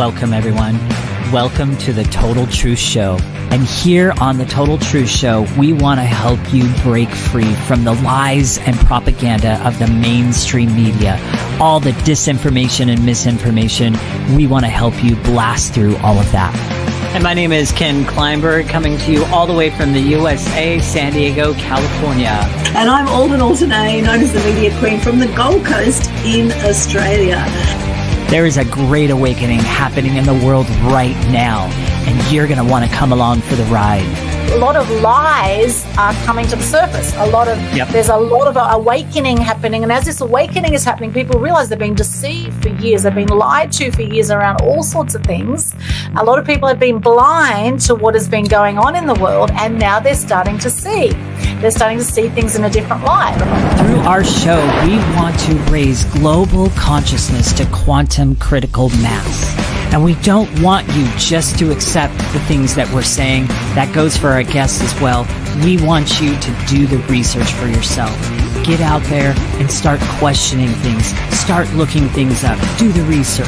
Welcome, everyone. Welcome to the Total Truth Show. And here on the Total Truth Show, we want to help you break free from the lies and propaganda of the mainstream media. All the disinformation and misinformation, we want to help you blast through all of that. And my name is Ken Kleinberg, coming to you all the way from the USA, San Diego, California. And I'm Aldwyn Altuney, known as the Media Queen from the Gold Coast in Australia. There is a great awakening happening in the world right now, and you're going to want to come along for the ride. A lot of lies are coming to the surface. There's a lot of awakening happening, and as this awakening is happening, people realize they've been deceived for years. They've been lied to for years around all sorts of things. A lot of people have been blind to what has been going on in the world, and now they're starting to see. They're starting to see things in a different light. Through our show, we want to raise global consciousness to quantum critical mass. And we don't want you just to accept the things that we're saying. That goes for our guests as well. We want you to do the research for yourself. Get out there and start questioning things. Start looking things up. Do the research.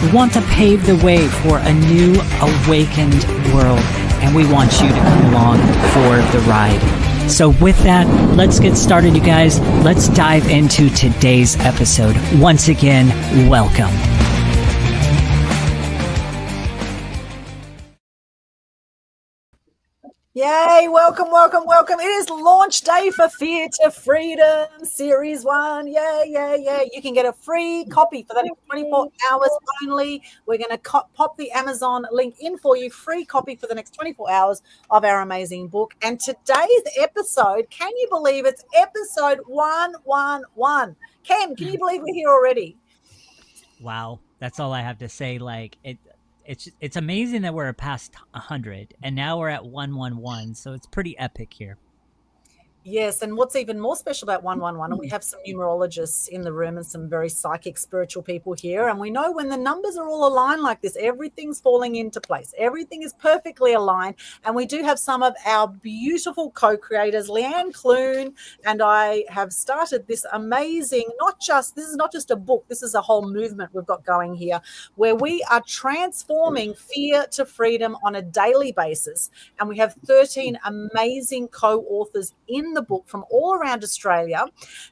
We want to pave the way for a new awakened world. And we want you to come along for the ride. So with that, let's get started, you guys. Let's dive into today's episode. Once again, welcome. Yay, welcome, welcome, welcome. It is launch day for Fear to Freedom Series 1. Yeah. You can get a free copy for the next 24 hours only. We're going to pop the Amazon link in for you. Free copy for the next 24 hours of our amazing book. And today's episode, can you believe it's episode 111? Ken, can you believe we're here already? Wow, that's all I have to say. It's amazing that we're past 100, and now we're at 111, so it's pretty epic here. Yes, and what's even more special about 111, and we have some numerologists in the room and some very psychic, spiritual people here, and we know when the numbers are all aligned like this, everything's falling into place. Everything is perfectly aligned, and we do have some of our beautiful co-creators, Leanne Clune, and I have started this amazing, this is not just a book, this is a whole movement we've got going here, where we are transforming fear to freedom on a daily basis, and we have 13 amazing co-authors in the book from all around Australia.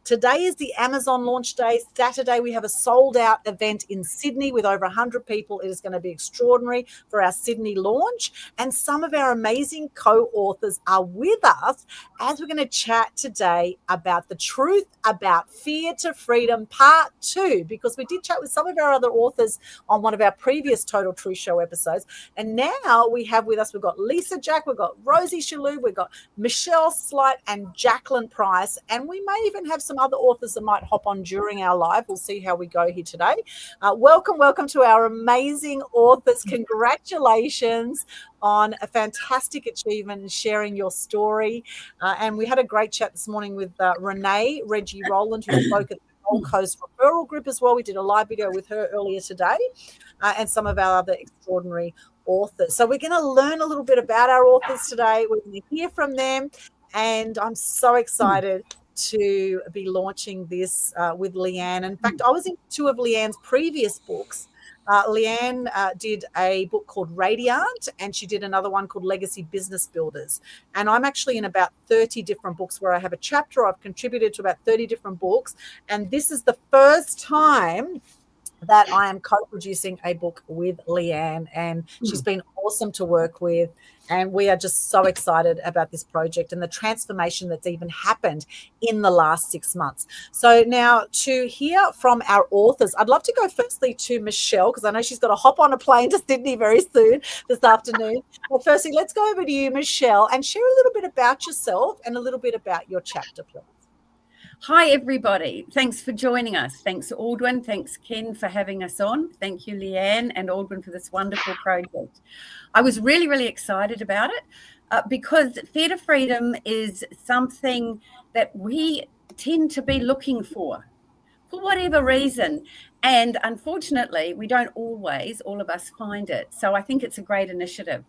Today is the Amazon launch day. Saturday, we have a sold out event in Sydney with over 100 people. It is going to be extraordinary for our Sydney launch. And some of our amazing co-authors are with us as we're going to chat today about the truth about Fear to Freedom Part 2, because we did chat with some of our other authors on one of our previous Total Truth Show episodes. And now we've got Lisa Jack, we've got Rosie Shalhoub, we've got Michelle Slight and Jacqueline Price, and we may even have some other authors that might hop on during our live. We'll see how we go here today. Welcome to our amazing authors. Congratulations on a fantastic achievement and sharing your story. And we had a great chat this morning with Renee Reggie Rowland, who spoke at the Gold Coast Referral Group as well. We did a live video with her earlier today, and some of our other extraordinary authors. So we're going to learn a little bit about our authors today. We're going to hear from them. And I'm so excited to be launching this with Leanne. In fact, I was in two of Leanne's previous books. Leanne did a book called Radiant, and she did another one called Legacy Business Builders. And I'm actually in about 30 different books where I have a chapter. I've contributed to about 30 different books. And this is the first time that I am co-producing a book with Leanne, and she's been awesome to work with. And we are just so excited about this project and the transformation that's even happened in the last 6 months. So now to hear from our authors, I'd love to go firstly to Michelle, because I know she's got to hop on a plane to Sydney very soon this afternoon. Well, firstly, let's go over to you, Michelle, and share a little bit about yourself and a little bit about your chapter, please. Hi, everybody. Thanks for joining us. Thanks, Aldwyn. Thanks, Ken, for having us on. Thank you, Leanne and Aldwyn, for this wonderful project. I was really, really excited about it because Fear to Freedom is something that we tend to be looking for whatever reason. And unfortunately, we don't always, all of us, find it. So I think it's a great initiative.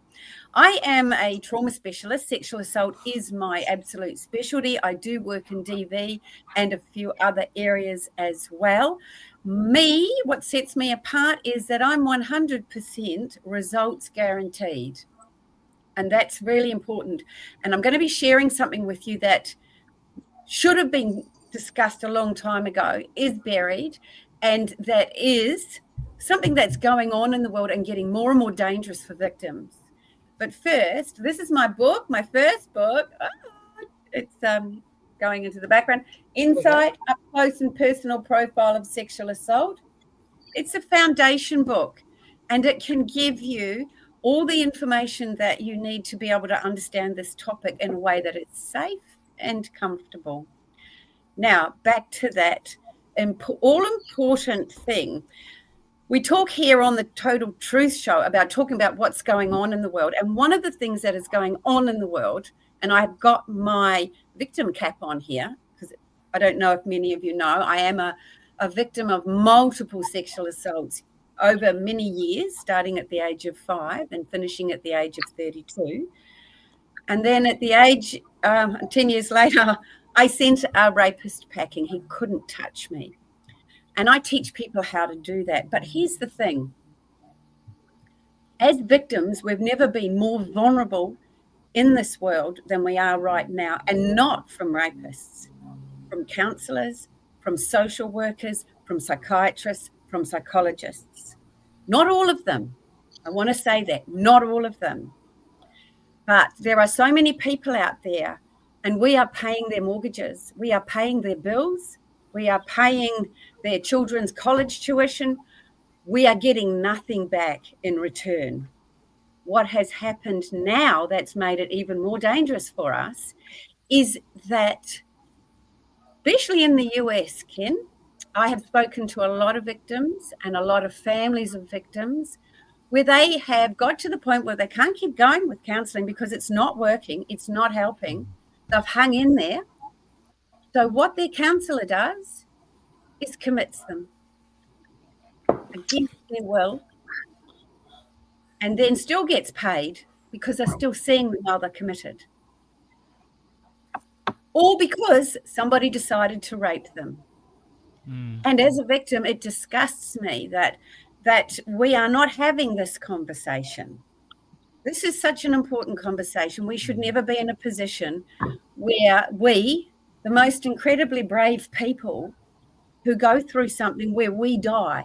I am a trauma specialist. Sexual assault is my absolute specialty. I do work in DV and a few other areas as well. what sets me apart is that I'm 100% results guaranteed. And that's really important. And I'm going to be sharing something with you that should have been discussed a long time ago, is buried, and that is something that's going on in the world and getting more and more dangerous for victims. But first, this is my book, my first book. Oh, it's going into the background. Insight, Up Close and Personal Profile of Sexual Assault. It's a foundation book, and it can give you all the information that you need to be able to understand this topic in a way that it's safe and comfortable. Now, back to that all-important thing. We talk here on the Total Truth Show about talking about what's going on in the world. And one of the things that is going on in the world, and I've got my victim cap on here, because I don't know if many of you know, I am a victim of multiple sexual assaults over many years, starting at the age of 5 and finishing at the age of 32. And then at the age, 10 years later, I sent a rapist packing. He couldn't touch me. And I teach people how to do that. But here's the thing. As victims, we've never been more vulnerable in this world than we are right now, and not from rapists, from counsellors, from social workers, from psychiatrists, from psychologists. Not all of them. I want to say that, not all of them. But there are so many people out there, and we are paying their mortgages. We are paying their bills. We are paying their children's college tuition. We are getting nothing back in return. What has happened now that's made it even more dangerous for us is that, especially in the US, Ken, I have spoken to a lot of victims and a lot of families of victims where they have got to the point where they can't keep going with counselling because it's not working, it's not helping. They've hung in there. So what their counsellor does is commits them against their will, and then still gets paid because they're still seeing them while they're committed. All because somebody decided to rape them. And as a victim, it disgusts me that we are not having this conversation. This is such an important conversation. We should never be in a position where we, the most incredibly brave people who go through something where we die,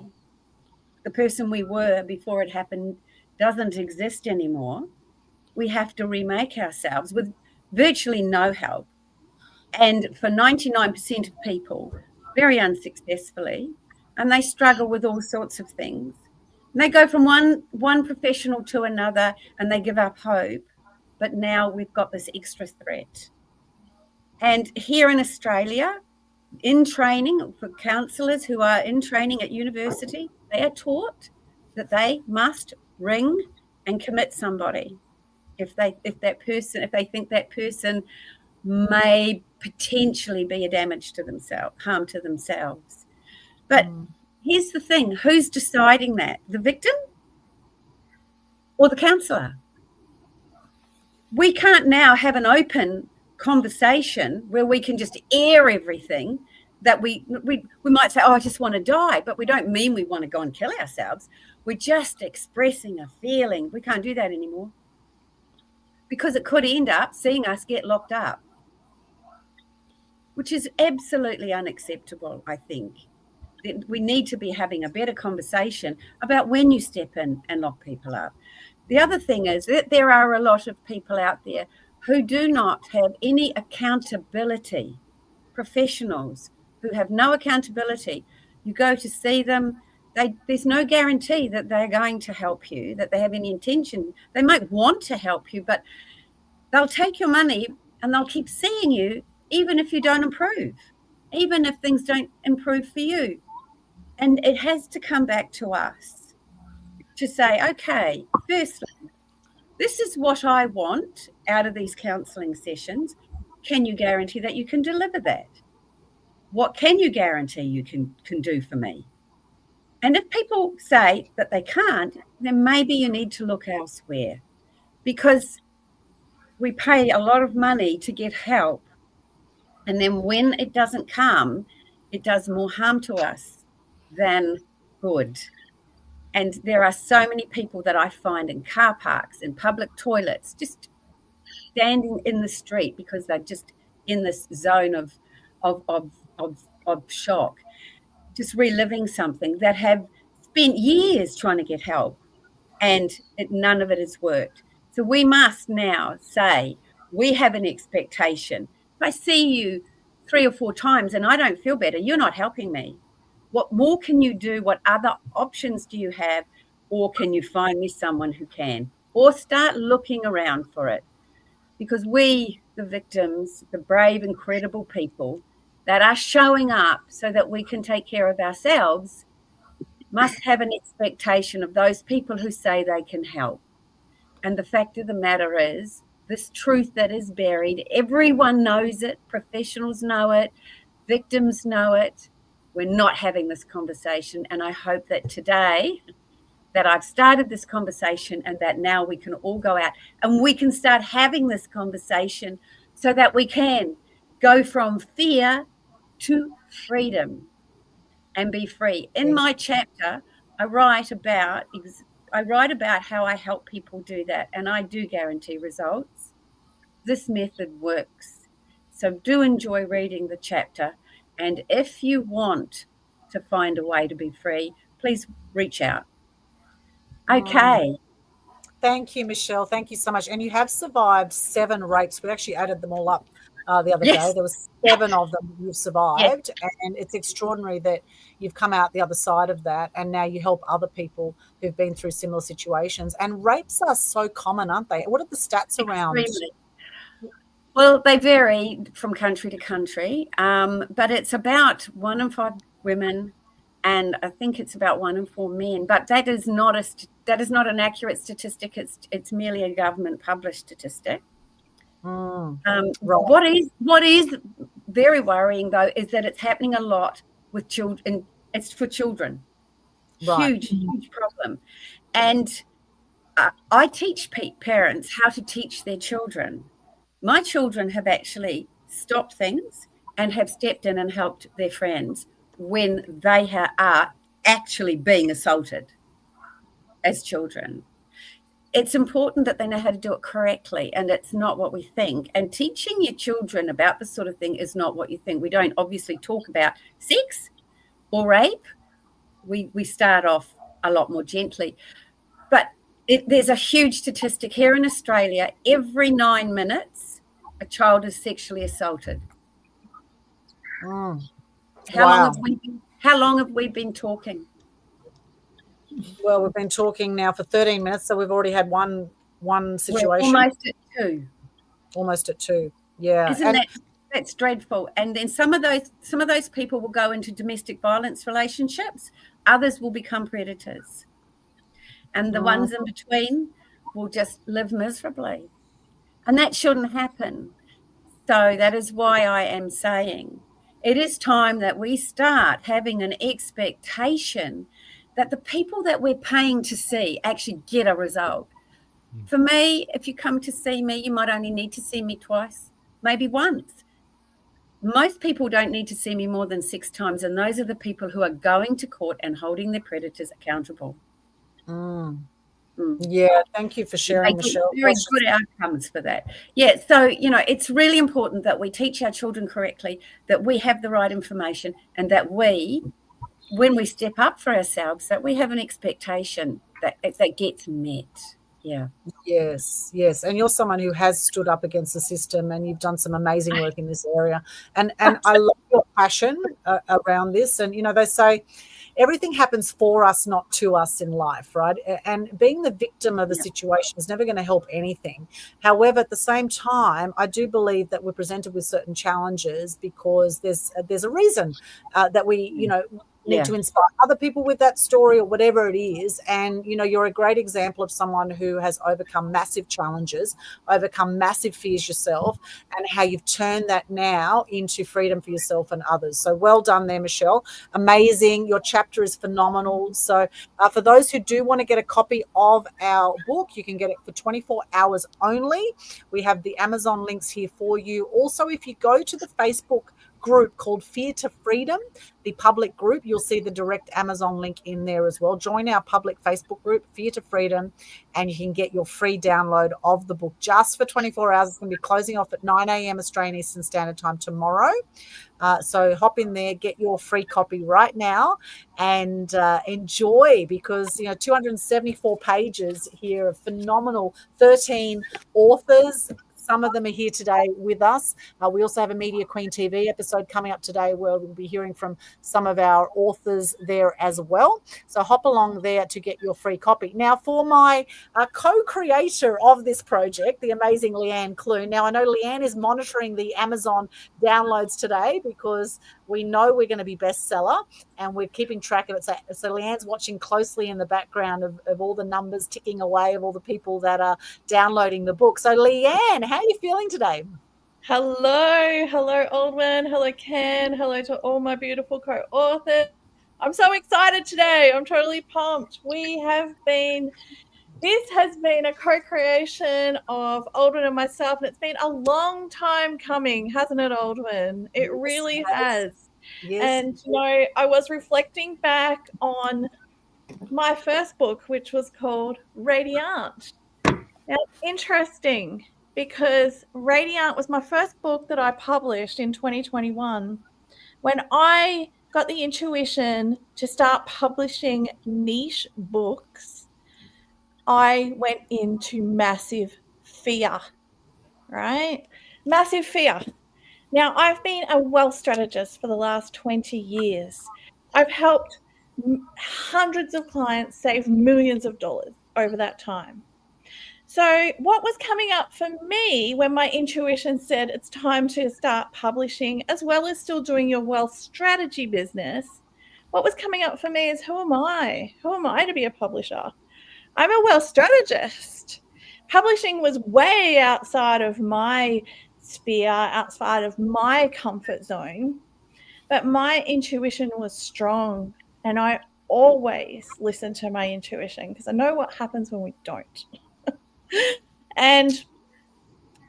the person we were before it happened doesn't exist anymore. We have to remake ourselves with virtually no help. And for 99% of people, very unsuccessfully, and they struggle with all sorts of things. And they go from one professional to another and they give up hope. But now we've got this extra threat. And here in Australia, in training for counsellors who are in training at university, they are taught that they must ring and commit somebody if they think that person may potentially be a damage to themselves, harm to themselves. But here's the thing, who's deciding that? The victim or the counsellor? We can't now have an open conversation where we can just air everything that we might say, oh, I just want to die, but we don't mean we want to go and kill ourselves. We're just expressing a feeling. We can't do that anymore because it could end up seeing us get locked up, which is absolutely unacceptable, I think. We need to be having a better conversation about when you step in and lock people up. The other thing is that there are a lot of people out there who do not have any accountability, professionals who have no accountability. You go to see them, there's no guarantee that they're going to help you, that they have any intention. They might want to help you, but they'll take your money and they'll keep seeing you even if you don't improve, even if things don't improve for you. And it has to come back to us to say, okay, firstly, this is what I want out of these counselling sessions. Can you guarantee that you can deliver that? What can you guarantee you can do for me? And if people say that they can't, then maybe you need to look elsewhere, because we pay a lot of money to get help. And then when it doesn't come, it does more harm to us than good. And there are so many people that I find in car parks, in public toilets, just standing in the street because they're just in this zone of shock, just reliving something, that have spent years trying to get help, and none of it has worked. So we must now say, we have an expectation. If I see you 3 or 4 times and I don't feel better, you're not helping me. What more can you do? What other options do you have? Or can you find me someone who can? Or start looking around for it. Because we, the victims, the brave, incredible people that are showing up so that we can take care of ourselves, must have an expectation of those people who say they can help. And the fact of the matter is, this truth that is buried, everyone knows it, professionals know it, victims know it. We're not having this conversation. And I hope that today, that I've started this conversation, and that now we can all go out and we can start having this conversation so that we can go from fear to freedom and be free. In my chapter, I write about how I help people do that, and I do guarantee results. This method works. So do enjoy reading the chapter. And if you want to find a way to be free, please reach out. Okay. Thank you, Michelle. Thank you so much. And you have survived 7 rapes. We actually added them all up the other day. There was 7 of them you've survived. Yes. And it's extraordinary that you've come out the other side of that, and now you help other people who've been through similar situations. And rapes are so common, aren't they? What are the stats around? Extremely. Well, they vary from country to country, but it's about 1 in 5 women, and I think it's about 1 in 4 men. But that is not an accurate statistic. It's merely a government published statistic. Right. What is very worrying, though, is that it's happening a lot with children. It's for children. Right. Huge problem. And I teach parents how to teach their children. My children have actually stopped things and have stepped in and helped their friends when they are actually being assaulted as children. It's important that they know how to do it correctly, and it's not what we think. And teaching your children about this sort of thing is not what you think. We don't obviously talk about sex or rape. We start off a lot more gently. But there's a huge statistic here in Australia. Every 9 minutes, a child is sexually assaulted. How long have we been talking? Well, we've been talking now for 13 minutes, so we've already had one situation. We're almost at 2. Yeah. Isn't that's dreadful? And then some of those people will go into domestic violence relationships. Others will become predators. And the ones in between will just live miserably. And that shouldn't happen. So that is why I am saying it is time that we start having an expectation that the people that we're paying to see actually get a result. For me, if you come to see me, you might only need to see me twice, maybe once. Most people don't need to see me more than 6 times, and those are the people who are going to court and holding their predators accountable. Yeah, thank you for sharing, Michelle. Very good outcomes for that. Yeah, so, it's really important that we teach our children correctly, that we have the right information, and that when we step up for ourselves, that we have an expectation that gets met. Yeah. Yes. And you're someone who has stood up against the system, and you've done some amazing work in this area. And I love your passion around this. And, they say everything happens for us, not to us in life, right? And being the victim of a situation is never going to help anything. However, at the same time, I do believe that we're presented with certain challenges because there's a reason that we, need to inspire other people with that story or whatever it is. And, you're a great example of someone who has overcome massive challenges, overcome massive fears yourself, and how you've turned that now into freedom for yourself and others. So well done there, Michelle. Amazing. Your chapter is phenomenal. So for those who do want to get a copy of our book, you can get it for 24 hours only. We have the Amazon links here for you. Also, if you go to the Facebook group called Fear to Freedom, the public group. You'll see the direct Amazon link in there as well. Join our public Facebook group, Fear to Freedom, and you can get your free download of the book just for 24 hours. It's going to be closing off at 9 a.m. Australian Eastern Standard Time tomorrow. So hop in there, get your free copy right now, and enjoy, because 274 pages here of phenomenal 13 authors. Some of them are here today with us. We also have a Media Queen TV episode coming up today where we'll be hearing from some of our authors there as well. So hop along there to get your free copy. Now, for my co-creator of this project, the amazing Leanne Clune. Now, I know Leanne is monitoring the Amazon downloads today because we know we're going to be bestseller, and we're keeping track of it. So Leanne's watching closely in the background of all the numbers ticking away of all the people that are downloading the book. So Leanne, how are you feeling today? Hello, Aldwyn. Hello, Ken. Hello to all my beautiful co-authors. I'm so excited today. I'm totally pumped. This has been a co-creation of Aldwyn and myself, and it's been a long time coming, hasn't it, Aldwyn? It really has. Yes. And, I was reflecting back on my first book, which was called Radiant. Now, interesting, because Radiant was my first book that I published in 2021. When I got the intuition to start publishing niche books, I went into massive fear, right? Massive fear. Now, I've been a wealth strategist for the last 20 years. I've helped hundreds of clients save millions of dollars over that time. So what was coming up for me when my intuition said it's time to start publishing, as well as still doing your wealth strategy business, what was coming up for me is, who am I? Who am I to be a publisher? I'm a wealth strategist. Publishing was way outside of my sphere, outside of my comfort zone, but my intuition was strong, and I always listen to my intuition because I know what happens when we don't. And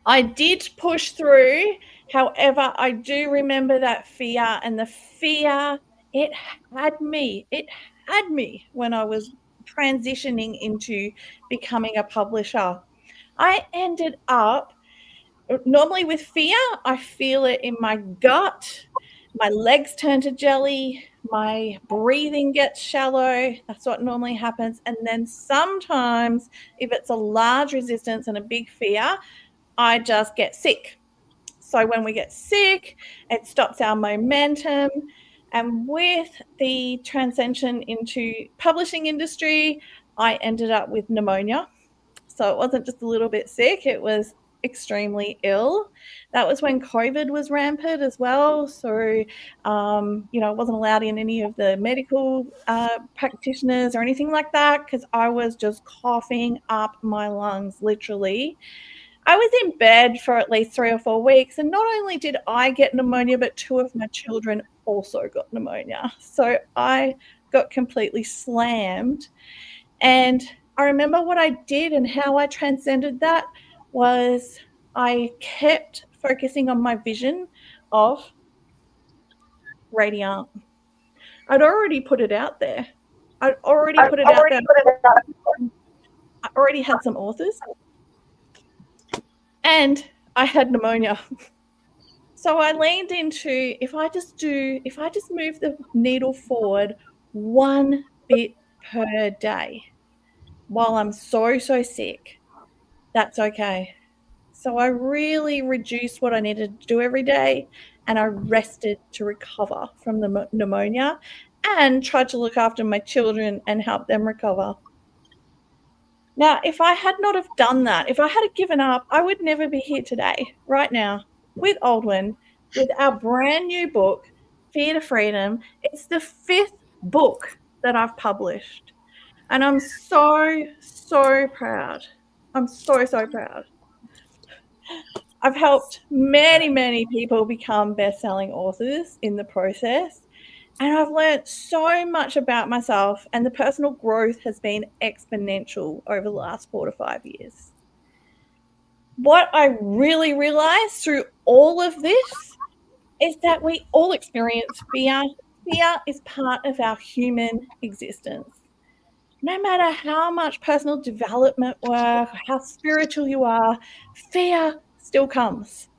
I did push through. However, I do remember that fear, and the fear, it had me when I was transitioning into becoming a publisher. I ended up, normally with fear, I feel it in my gut. My legs turn to jelly. My breathing gets shallow. That's what normally happens. And then sometimes, if it's a large resistance and a big fear, I just get sick. So when we get sick, it stops our momentum. And with the transition into publishing industry, I ended up with pneumonia. So it wasn't just a little bit sick, it was extremely ill. That was when COVID was rampant as well. So, I wasn't allowed in any of the medical practitioners or anything like that because I was just coughing up my lungs, literally. I was in bed for at least 3 or 4 weeks, and not only did I get pneumonia, but 2 of my children also got pneumonia. So I got completely slammed. And I remember what I did and how I transcended that was I kept focusing on my vision of Radiant. I'd already put it out there. I already had some authors. And I had pneumonia. So I leaned into, if I just move the needle forward 1 bit per day while I'm so sick, that's okay. So I really reduced what I needed to do every day, and I rested to recover from the pneumonia and tried to look after my children and help them recover. Now, if I had not have done that, if I had given up, I would never be here today, right now, with Aldwyn, with our brand new book, Fear to Freedom. It's the 5th book that I've published. And I'm so proud. I'm so proud. I've helped many people become best-selling authors in the process. And I've learned so much about myself, and the personal growth has been exponential over the last 4 to 5 years. What I really realized through all of this is that we all experience fear. Fear is part of our human existence. No matter how much personal development work, how spiritual you are, fear still comes.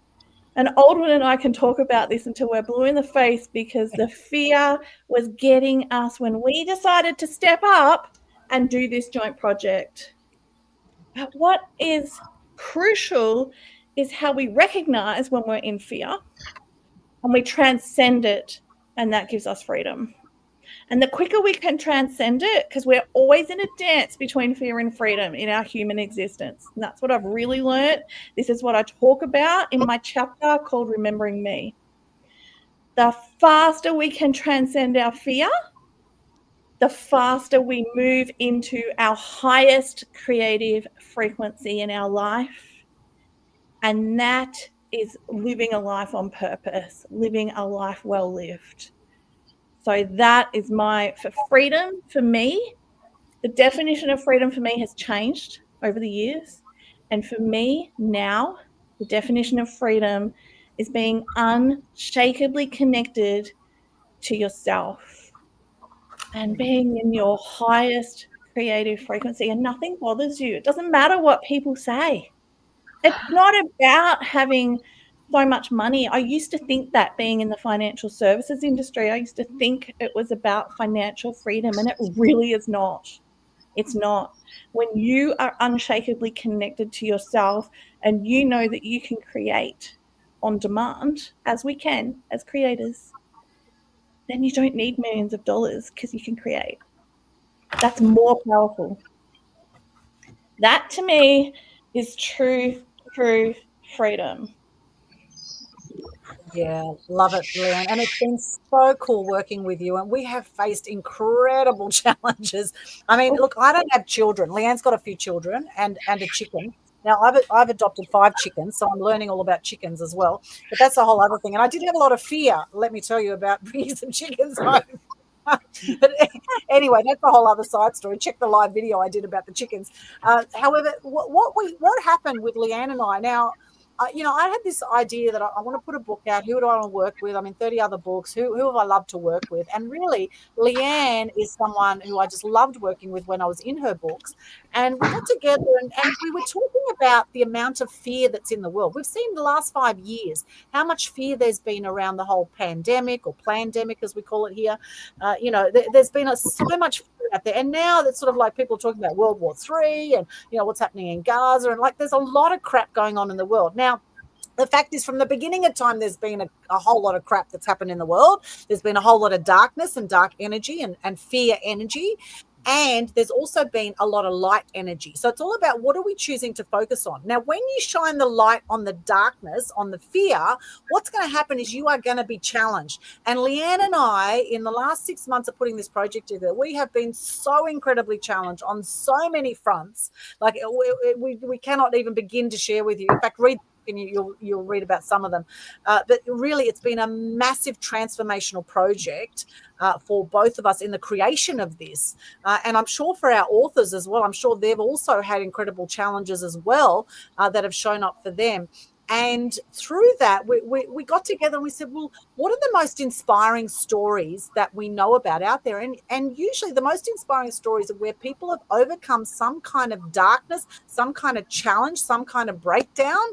And Aldwyn and I can talk about this until we're blue in the face, because the fear was getting us when we decided to step up and do this joint project. But what is crucial is how we recognize when we're in fear and we transcend it, and that gives us freedom. And the quicker we can transcend it, because we're always in a dance between fear and freedom in our human existence. And that's what I've really learned. This is what I talk about in my chapter called Remembering Me. The faster we can transcend our fear, the faster we move into our highest creative frequency in our life. And that is living a life on purpose, living a life well lived. So that is for freedom for me. The definition of freedom for me has changed over the years. And for me now, the definition of freedom is being unshakably connected to yourself and being in your highest creative frequency, and nothing bothers you. It doesn't matter what people say. It's not about having so much money. I used to think that, being in the financial services industry, I used to think it was about financial freedom, and it really is not. It's not. When you are unshakably connected to yourself and you know that you can create on demand, as we can as creators, then you don't need millions of dollars, because you can create. That's more powerful. That to me is true freedom. Yeah, love it, Leanne. And it's been so cool working with you. And we have faced incredible challenges. I mean, look, I don't have children. Leanne's got a few children and a chicken. Now, I've adopted 5 chickens, so I'm learning all about chickens as well. But that's a whole other thing. And I did have a lot of fear, let me tell you, about bringing some chickens home. But anyway, that's a whole other side story. Check the live video I did about the chickens. However, what happened with Leanne and I now, I had this idea that I want to put a book out. Who do I want to work with? I mean, 30 other books. Who have I loved to work with? And really, Leanne is someone who I just loved working with when I was in her books. And we got together and we were talking about the amount of fear that's in the world. We've seen the last 5 years how much fear there's been around the whole pandemic, or plandemic as we call it here. There's been so much fear out there. And now that's sort of like people talking about World War III and, what's happening in Gaza. And there's a lot of crap going on in the world. Now, the fact is, from the beginning of time, there's been a whole lot of crap that's happened in the world. There's been a whole lot of darkness and dark energy and fear energy. And there's also been a lot of light energy. So it's all about, what are we choosing to focus on? Now, when you shine the light on the darkness, on the fear, what's going to happen is you are going to be challenged. And Leanne and I, in the last 6 months of putting this project together, we have been so incredibly challenged on so many fronts. We cannot even begin to share with you. In fact, read and you'll read about some of them. But really, it's been a massive transformational project for both of us in the creation of this. And I'm sure for our authors as well, I'm sure they've also had incredible challenges as well that have shown up for them. And through that, we got together and we said, well, what are the most inspiring stories that we know about out there? And usually the most inspiring stories are where people have overcome some kind of darkness, some kind of challenge, some kind of breakdown,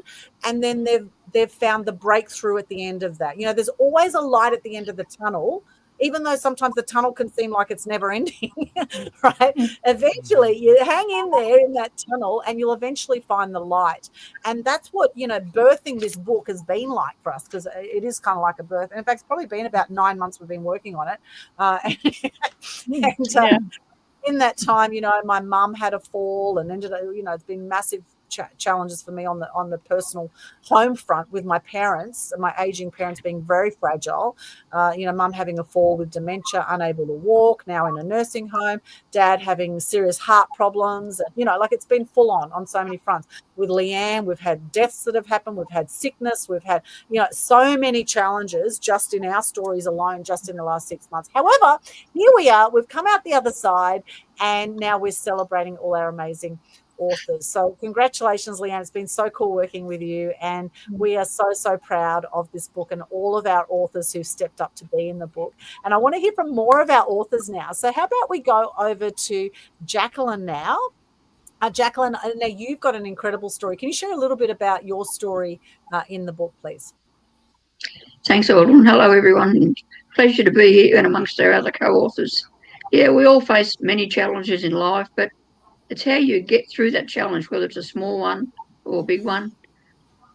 and then they've found the breakthrough at the end of that. There's always a light at the end of the tunnel, even though sometimes the tunnel can seem like it's never ending, right? Eventually you hang in there in that tunnel and you'll eventually find the light. And that's what, birthing this book has been like for us, because it is kind of like a birth. And in fact, it's probably been about 9 months we've been working on it. In that time, my mum had a fall and ended up, it's been massive challenges for me on the personal home front with my parents, my aging parents being very fragile. Mum having a fall with dementia, unable to walk, now in a nursing home. Dad having serious heart problems. It's been full on so many fronts. With Leanne, we've had deaths that have happened. We've had sickness. We've had, so many challenges just in our stories alone, just in the last 6 months. However, here we are. We've come out the other side, and now we're celebrating all our amazing authors. So congratulations, Leanne. It's been so cool working with you. And we are so, so proud of this book and all of our authors who've stepped up to be in the book. And I want to hear from more of our authors now. So how about we go over to Jacqueline now? Jacqueline, now you've got an incredible story. Can you share a little bit about your story in the book, please? Thanks, Aldwyn. Hello, everyone. Pleasure to be here and amongst our other co-authors. Yeah, we all face many challenges in life, but it's how you get through that challenge, whether it's a small one or a big one.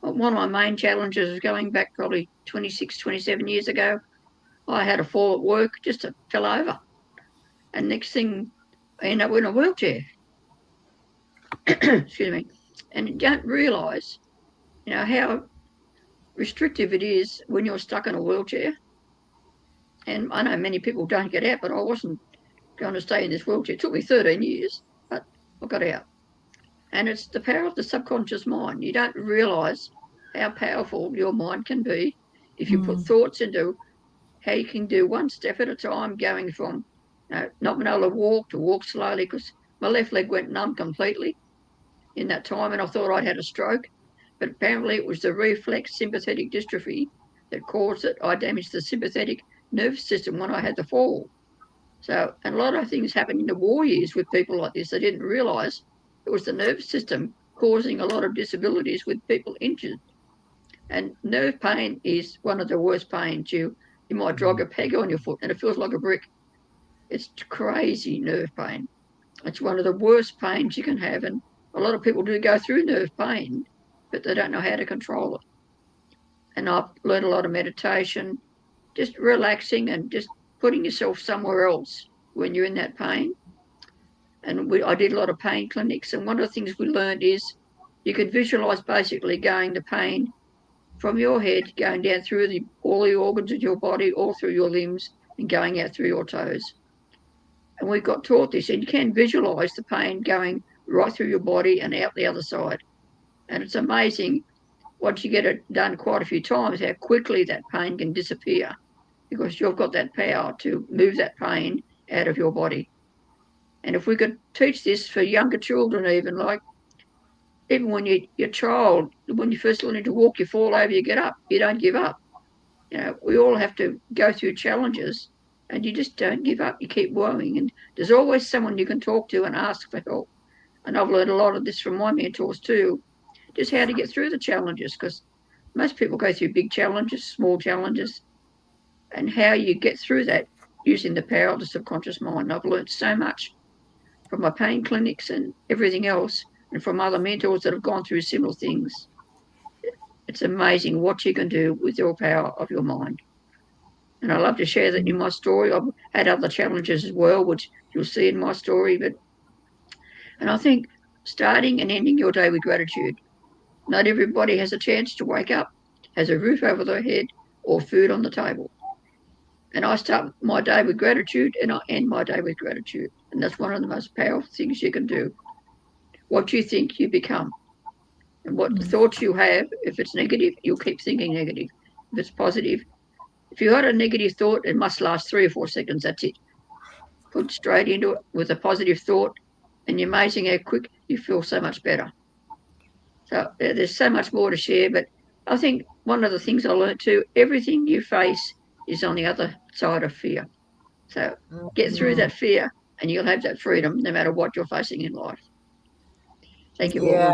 One of my main challenges is going back probably 26, 27 years ago. I had a fall at work, just fell over. And next thing, I ended up in a wheelchair. Excuse me. And you don't realise, how restrictive it is when you're stuck in a wheelchair. And I know many people don't get out, but I wasn't going to stay in this wheelchair. It took me 13 years, but I got out. And it's the power of the subconscious mind. You don't realise how powerful your mind can be if you put thoughts into how you can do one step at a time, going from not being able to walk slowly, because my left leg went numb completely in that time, and I thought I'd had a stroke. But apparently it was the reflex sympathetic dystrophy that caused it. I damaged the sympathetic nervous system when I had the fall. So, and a lot of things happened in the war years with people like this. They didn't realise it was the nervous system causing a lot of disabilities with people injured. And nerve pain is one of the worst pains. You might drag a peg on your foot and it feels like a brick. It's crazy nerve pain. It's one of the worst pains you can have. And a lot of people do go through nerve pain, but they don't know how to control it. And I've learned a lot of meditation, just relaxing and just putting yourself somewhere else when you're in that pain. And I did a lot of pain clinics. And one of the things we learned is you could visualise basically going the pain from your head, going down through all the organs of your body, all through your limbs, and going out through your toes. And we got taught this, and you can visualise the pain going right through your body and out the other side. And it's amazing, once you get it done quite a few times, how quickly that pain can disappear, because you've got that power to move that pain out of your body. And if we could teach this for younger children, even when you're a child, when you first learn to walk, you fall over, you get up, you don't give up. We all have to go through challenges, and you just don't give up, you keep going. And there's always someone you can talk to and ask for help. And I've learned a lot of this from my mentors too, just how to get through the challenges, because most people go through big challenges, small challenges, and how you get through that using the power of the subconscious mind. I've learned so much from my pain clinics and everything else, and from other mentors that have gone through similar things. It's amazing what you can do with your power of your mind. And I love to share that in my story. I've had other challenges as well, which you'll see in my story. And I think starting and ending your day with gratitude. Not everybody has a chance to wake up, has a roof over their head, or food on the table. And I start my day with gratitude, and I end my day with gratitude. And that's one of the most powerful things you can do. What you think, you become. And what thoughts you have, if it's negative, you'll keep thinking negative. If it's positive, if you got a negative thought, it must last 3 or 4 seconds, that's it. Put straight into it with a positive thought, and you're amazing how quick you feel so much better. So there's so much more to share, but I think one of the things I learned too, everything you face is on the other side of fear. So get through that fear and you'll have that freedom no matter what you're facing in life. Thank you. Yeah,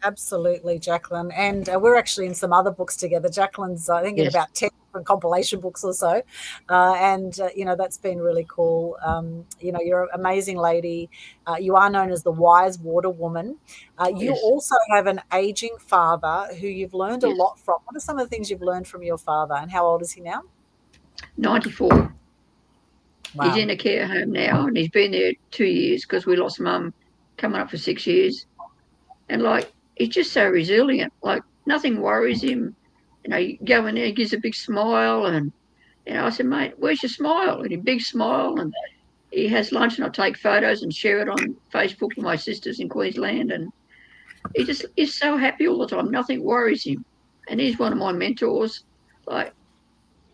absolutely, Jacqueline. And we're actually in some other books together. Jacqueline's, I think, in about 10 different compilation books or so. That's been really cool. You're an amazing lady. You are known as the Wise Water Woman. You also have an aging father who you've learned a lot from. What are some of the things you've learned from your father, and how old is he now? 94. Wow. He's in a care home now, and he's been there 2 years because we lost Mum coming up for 6 years. And he's just so resilient. Nothing worries him. You go in there, he gives a big smile, and I said, mate, where's your smile? And a big smile, and he has lunch, and I take photos and share it on Facebook with my sisters in Queensland, and he just is so happy all the time. Nothing worries him. And he's one of my mentors.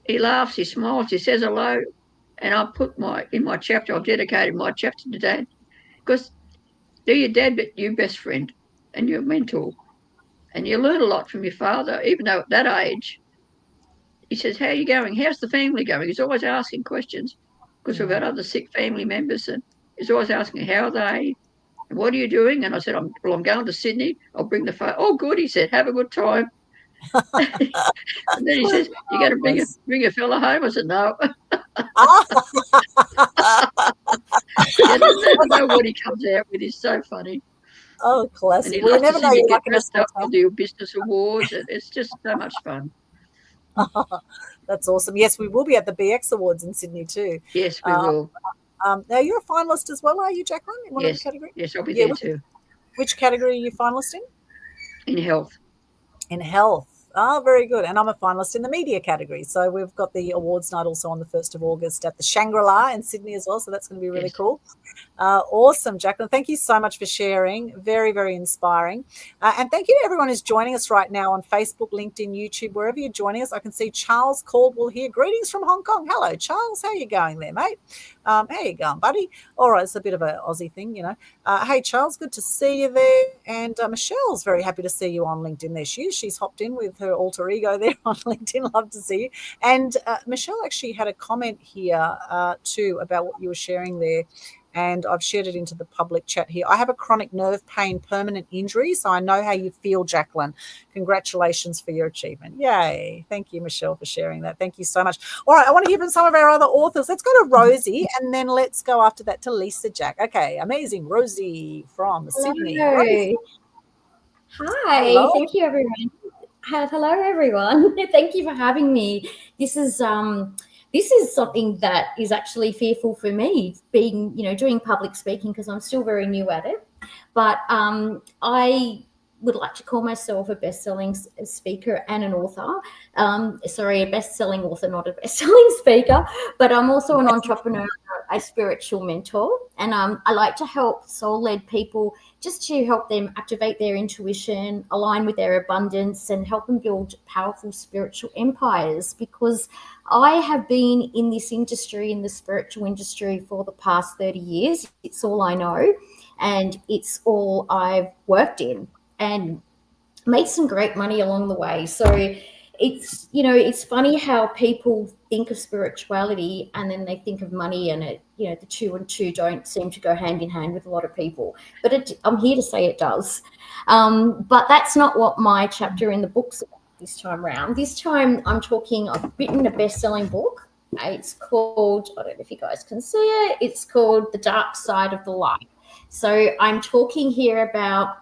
He laughs, he smiles, he says hello, and I put in my chapter, I've dedicated my chapter to Dad, because do your dad, but your best friend and your mentor. And you learn a lot from your father, even though at that age, he says, how are you going? How's the family going? He's always asking questions because we've had other sick family members, and he's always asking, how are they? And what are you doing? And I said, I'm going to Sydney. I'll bring the phone. Oh, good, he said, have a good time. And then he says, you got to bring a fella home? I said, no. You never know what he comes out with. He's so funny. Oh, classic. And he Well, you loves never to know. see me You're get not going dressed to up. I'll do business awards. It's just so much fun. That's awesome. Yes, we will be at the BX Awards in Sydney too. Yes, we will. Now, you're a finalist as well, are you, Jacqueline, in one of the Yes, categories? yes, I'll be there too. Which category are you finalist in? In health. In health. Ah, very good. And I'm a finalist in the media category. So we've got the awards night also on the 1st of August at the Shangri-La in Sydney as well. So that's going to be really cool. Awesome, Jacqueline. Thank you so much for sharing. Very, very inspiring. And thank you to everyone who's joining us right now on Facebook, LinkedIn, YouTube, wherever you're joining us. I can see Charles Caldwell here. Greetings from Hong Kong. Hello, Charles. How you going there, mate? How you going, buddy? All right, it's a bit of an Aussie thing, you know. Hey, Charles, good to see you there. And Michelle's very happy to see you on LinkedIn. There she is. She's hopped in with her alter ego there on LinkedIn. Love to see you. And Michelle actually had a comment here too about what you were sharing there. And I've shared it into the public chat here. I have a chronic nerve pain, permanent injury, so I know how you feel, Jacqueline. Congratulations for your achievement. Yay. Thank you, Michelle, for sharing that. Thank you so much. All right, I want to hear from some of our other authors. Let's go to Rosie, and then let's go after that to Lisa Jack. Okay, amazing. Rosie from Sydney. Rosie. Hi. Hello. Thank you, everyone. Hello, everyone. Thank you for having me. This is something that is actually fearful for me, being, doing public speaking, because I'm still very new at it. But I would like to call myself a best-selling speaker and an author. A best-selling author, not a best-selling speaker. But I'm also an entrepreneur, a spiritual mentor, and I like to help soul-led people just to help them activate their intuition, align with their abundance, and help them build powerful spiritual empires. Because I have been in this industry, in the spiritual industry, for the past 30 years. It's all I know, and it's all I've worked in, and made some great money along the way. So it's, it's funny how people think of spirituality and then they think of money, and it, the two and two don't seem to go hand in hand with a lot of people. But I'm here to say it does. But that's not what my chapter in the book's about this time around. This time I've written a best-selling book. It's called, I don't know if you guys can see it, it's called The Dark Side of the Light. So I'm talking here about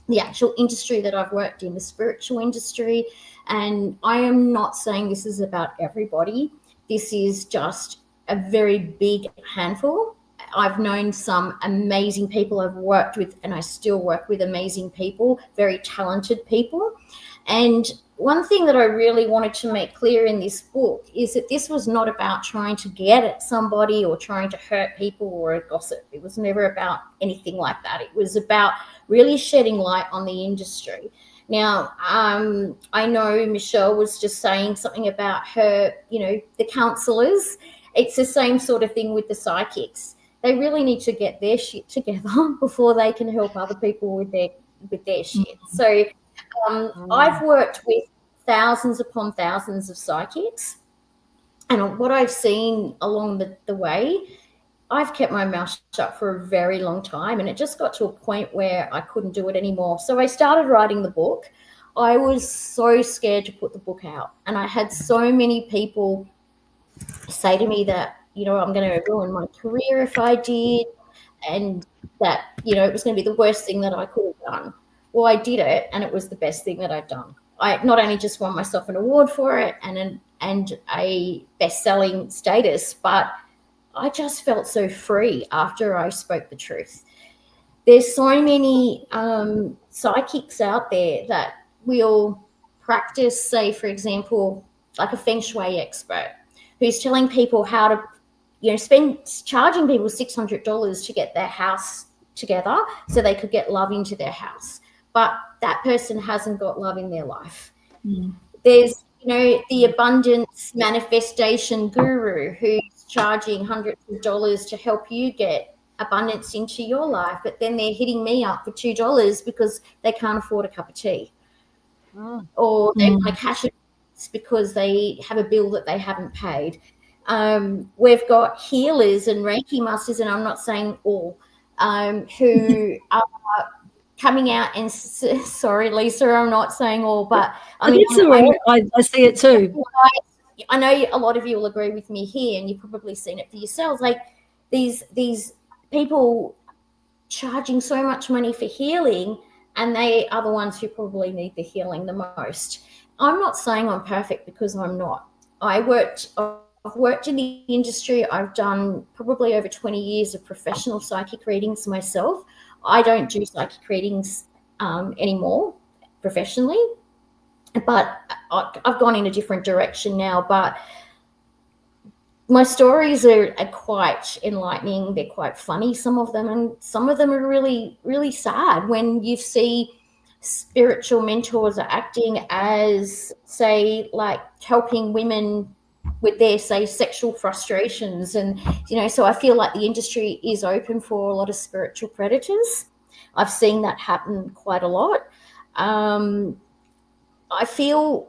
the actual industry that I've worked in, the spiritual industry. And I am not saying this is about everybody. This is just a very big handful. I've known some amazing people I've worked with, and I still work with amazing people, very talented people. And one thing that I really wanted to make clear in this book is that this was not about trying to get at somebody or trying to hurt people or gossip. It was never about anything like that. It was about really shedding light on the industry. Now, I know Michelle was just saying something about her, the counsellors. It's the same sort of thing with the psychics. They really need to get their shit together before they can help other people with their shit. So I've worked with thousands upon thousands of psychics, and what I've seen along the way, I've kept my mouth shut for a very long time, and it just got to a point where I couldn't do it anymore. So I started writing the book. I was so scared to put the book out, and I had so many people say to me that, I'm going to ruin my career if I did, and that, it was going to be the worst thing that I could have done. Well, I did it, and it was the best thing that I'd done. I not only just won myself an award for it and a best-selling status, but I just felt so free after I spoke the truth. There's so many psychics out there that will practice, say, for example, like a feng shui expert who's telling people how to, charging people $600 to get their house together so they could get love into their house. But that person hasn't got love in their life. There's, the abundance manifestation guru who's charging hundreds of dollars to help you get abundance into your life, but then they're hitting me up for $2 because they can't afford a cup of tea, or they want to cash it because they have a bill that they haven't paid. We've got healers and Reiki masters, and I'm not saying all, who are coming out and sorry, Lisa, I'm not saying all, but I mean, it's all right. I see it too. I know a lot of you will agree with me here, and you've probably seen it for yourselves. Like these people charging so much money for healing, and they are the ones who probably need the healing the most. I'm not saying I'm perfect, because I'm not. I've worked in the industry. I've done probably over 20 years of professional psychic readings myself. I don't do psychic readings anymore professionally, but I've gone in a different direction now. But my stories are quite enlightening. They're quite funny, some of them, and some of them are really, really sad when you see spiritual mentors are acting as, say, like helping women with their, say, sexual frustrations. And, so I feel like the industry is open for a lot of spiritual predators. I've seen that happen quite a lot. I feel,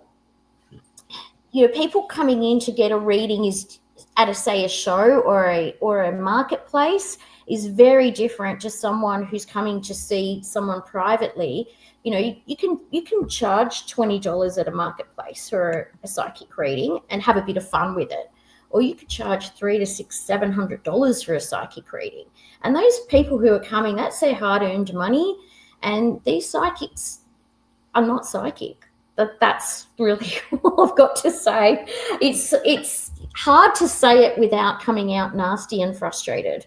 people coming in to get a reading is at a show or a marketplace is very different to someone who's coming to see someone privately. You can charge $20 at a marketplace for a psychic reading and have a bit of fun with it, or you could charge $300 to $600, $700 for a psychic reading. And those people who are coming, that's their hard-earned money, and these psychics are not psychic. That's really all I've got to say. It's hard to say it without coming out nasty and frustrated.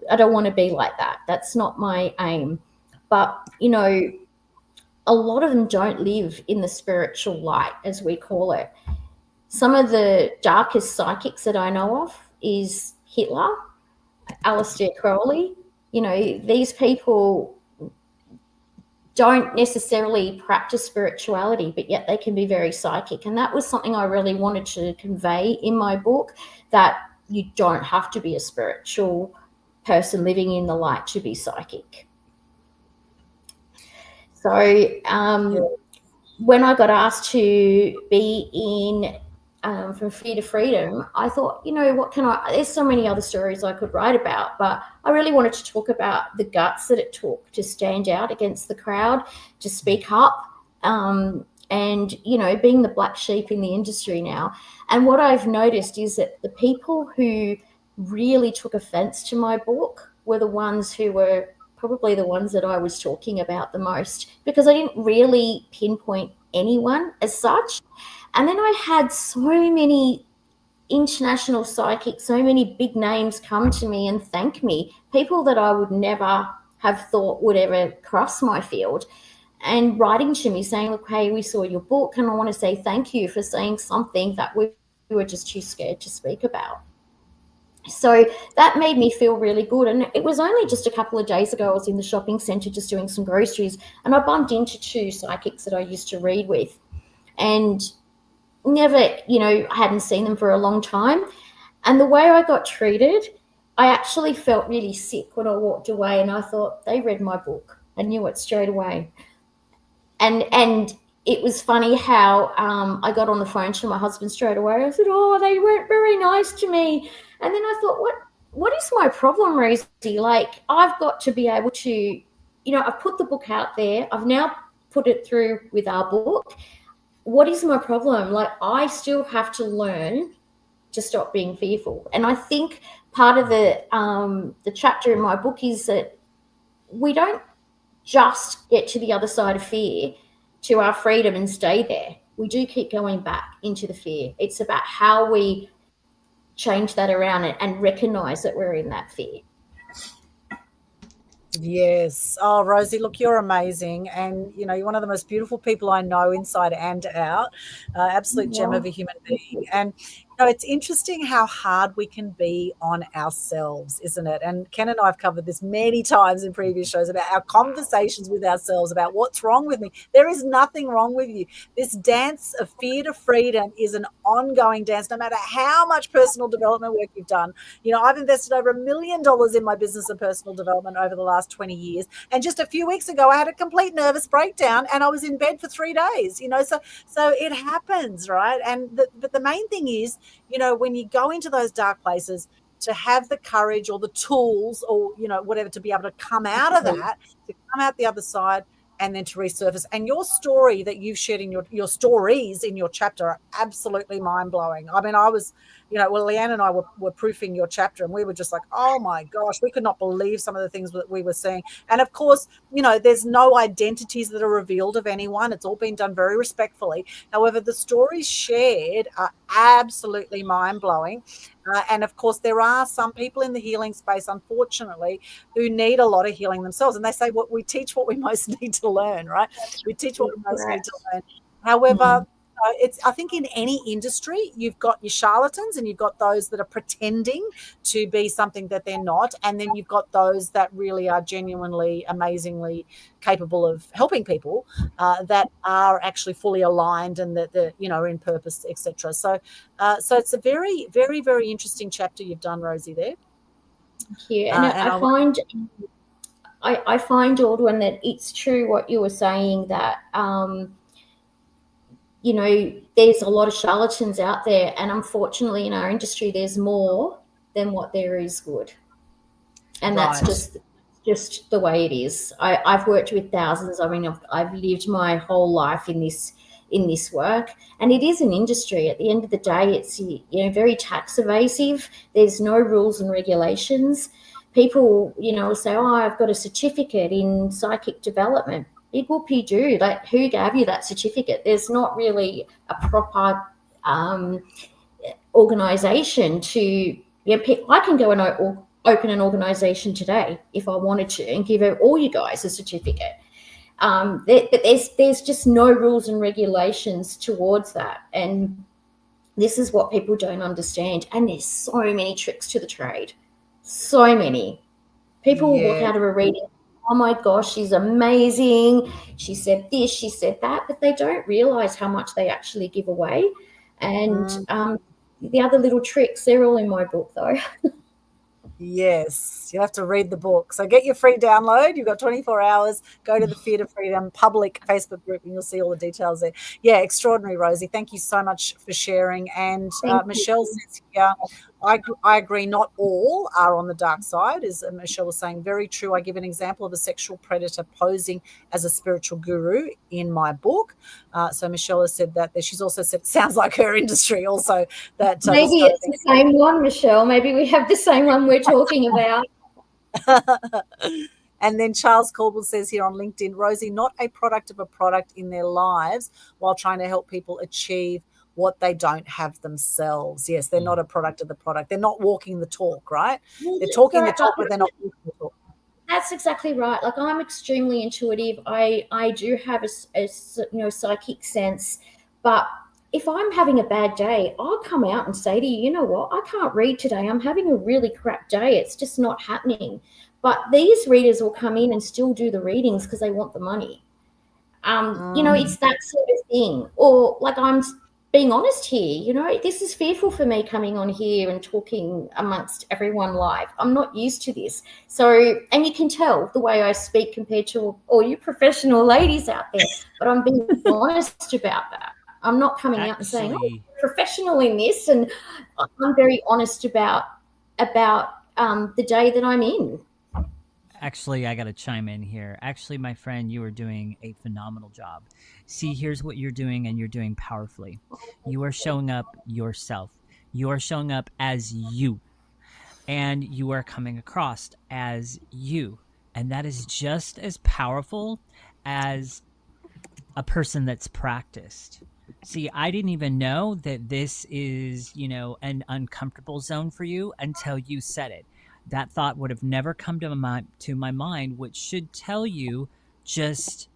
I don't want to be like that. That's not my aim. But, a lot of them don't live in the spiritual light, as we call it. Some of the darkest psychics that I know of is Hitler, Aleister Crowley. These people don't necessarily practice spirituality, but yet they can be very psychic. And that was something I really wanted to convey in my book, that you don't have to be a spiritual person living in the light to be psychic. So when I got asked to be in From Fear to Freedom, I thought, there's so many other stories I could write about, but I really wanted to talk about the guts that it took to stand out against the crowd, to speak up, and, being the black sheep in the industry now. And what I've noticed is that the people who really took offense to my book were the ones who were probably the ones that I was talking about the most, because I didn't really pinpoint anyone as such. And then I had so many international psychics, so many big names come to me and thank me, people that I would never have thought would ever cross my field, and writing to me saying, look, hey, we saw your book and I want to say thank you for saying something that we were just too scared to speak about. So that made me feel really good. And it was only just a couple of days ago, I was in the shopping centre just doing some groceries, and I bumped into two psychics that I used to read with, and never, I hadn't seen them for a long time. And the way I got treated, I actually felt really sick when I walked away, and I thought, they read my book. I knew it straight away. And it was funny how I got on the phone to my husband straight away. I said, oh, they weren't very nice to me. And then I thought, what is my problem, Rosie? Like, I've got to be able to, I've put the book out there. I've now put it through with our book. What is my problem? Like, I still have to learn to stop being fearful. And I think part of the chapter in my book is that we don't just get to the other side of fear, to our freedom, and stay there. We do keep going back into the fear. It's about how we change that around and recognize that we're in that fear. Yes. Oh, Rosie, look, you're amazing. And, you're one of the most beautiful people I know inside and out. Absolute gem of a human being. And No, it's interesting how hard we can be on ourselves, isn't it? And Ken and I have covered this many times in previous shows about our conversations with ourselves about what's wrong with me. There is nothing wrong with you. This dance of fear to freedom is an ongoing dance, no matter how much personal development work you've done. You know, I've invested over $1 million in my business and personal development over the last 20 years. And just a few weeks ago, I had a complete nervous breakdown and I was in bed for 3 days, you know, so it happens, right? And but the main thing is, you know, when you go into those dark places, to have the courage or the tools or, you know, whatever, to be able to come out of that, to come out the other side and then to resurface. And your story that you've shared in your stories in your chapter are absolutely mind-blowing. I mean, I was, you know, well, Leanne and I were proofing your chapter and we were just like, oh my gosh, we could not believe some of the things that we were seeing. And of course, you know, there's no identities that are revealed of anyone. It's all been done very respectfully. However, the stories shared are absolutely mind-blowing. And of course, there are some people in the healing space, unfortunately, who need a lot of healing themselves. And they say, what we teach what we most need to learn, right? We teach what we most need to learn. However, I think in any industry, you've got your charlatans and you've got those that are pretending to be something that they're not. And then you've got those that really are genuinely, amazingly capable of helping people that are actually fully aligned and that, you know, in purpose, etc. So it's a very, very, very interesting chapter you've done, Rosie, there. Thank you. And I find, Aldwyn, that it's true what you were saying, that you know, there's a lot of charlatans out there, and unfortunately in our industry there's more than what there is good, and that's just the way it is. I've worked with thousands. I mean, I've lived my whole life in this work, and it is an industry. At the end of the day, it's, you know, very tax evasive. There's no rules and regulations. People, you know, say, oh, I've got a certificate in psychic development. It will be due. Like, who gave you that certificate? There's not really a proper organisation to. You know, I can go and open an organisation today if I wanted to and give all you guys a certificate. But there's just no rules and regulations towards that, and this is what people don't understand. And there's so many tricks to the trade. So many. People will walk out of a reading, oh my gosh, she's amazing, she said this, she said that, but they don't realize how much they actually give away. And the other little tricks, they're all in my book though. Yes, you have to read the book. So get your free download. You've got 24 hours. Go to the Fear to Freedom public Facebook group and you'll see all the details there. Yeah, extraordinary, Rosie. Thank you so much for sharing. And Michelle says here, I agree, not all are on the dark side, as Michelle was saying. Very true. I give an example of a sexual predator posing as a spiritual guru in my book. So Michelle has said that. She's also said, sounds like her industry also. That maybe it's the same one, Michelle. Maybe we have the same one we're talking about. And then Charles Caldwell says here on LinkedIn, Rosie, not a product of a product in their lives while trying to help people achieve what they don't have themselves. Yes, they're not a product of the product. They're not walking the talk, right? They're talking the talk, but they're not walking the talk. That's exactly right. Like, I'm extremely intuitive. I do have a psychic sense, but if I'm having a bad day, I'll come out and say to you, you know what, I can't read today. I'm having a really crap day. It's just not happening. But these readers will come in and still do the readings because they want the money. You know, it's that sort of thing. Or like, I'm being honest here, you know, this is fearful for me coming on here and talking amongst everyone live. I'm not used to this. So, and you can tell the way I speak compared to all you professional ladies out there, but I'm being honest about that. I'm not coming out and saying, oh, I'm professional in this, and I'm very honest about the day that I'm in. Actually, I got to chime in here. Actually, my friend, you are doing a phenomenal job. See, here's what you're doing, and you're doing powerfully. You are showing up yourself. You are showing up as you, and you are coming across as you. And that is just as powerful as a person that's practiced. See, I didn't even know that this is, you know, an uncomfortable zone for you until you said it. That thought would have never come to my mind, which should tell you just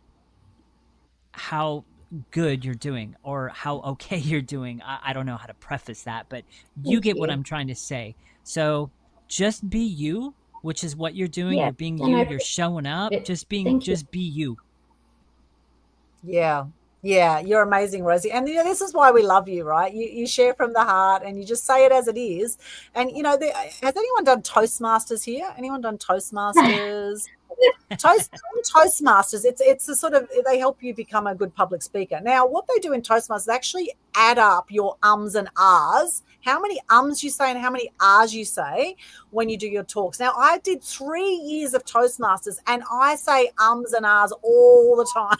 how good you're doing or how okay you're doing. I don't know how to preface that, but you Thank get what you. I'm trying to say. So just be you, which is what you're doing. Yeah, You're being and you. I You're showing up. it. Just Thank you. be you. Yeah. Yeah, you're amazing, Rosie. And this is why we love you, right? You share from the heart and you just say it as it is. And has anyone done Toastmasters here? Anyone done Toastmasters? Toastmasters, it's a sort of, they help you become a good public speaker. Now, what they do in Toastmasters, they actually add up your ums and ahs, how many ums you say and how many ahs you say when you do your talks. Now, I did 3 years of Toastmasters and I say ums and ahs all the time.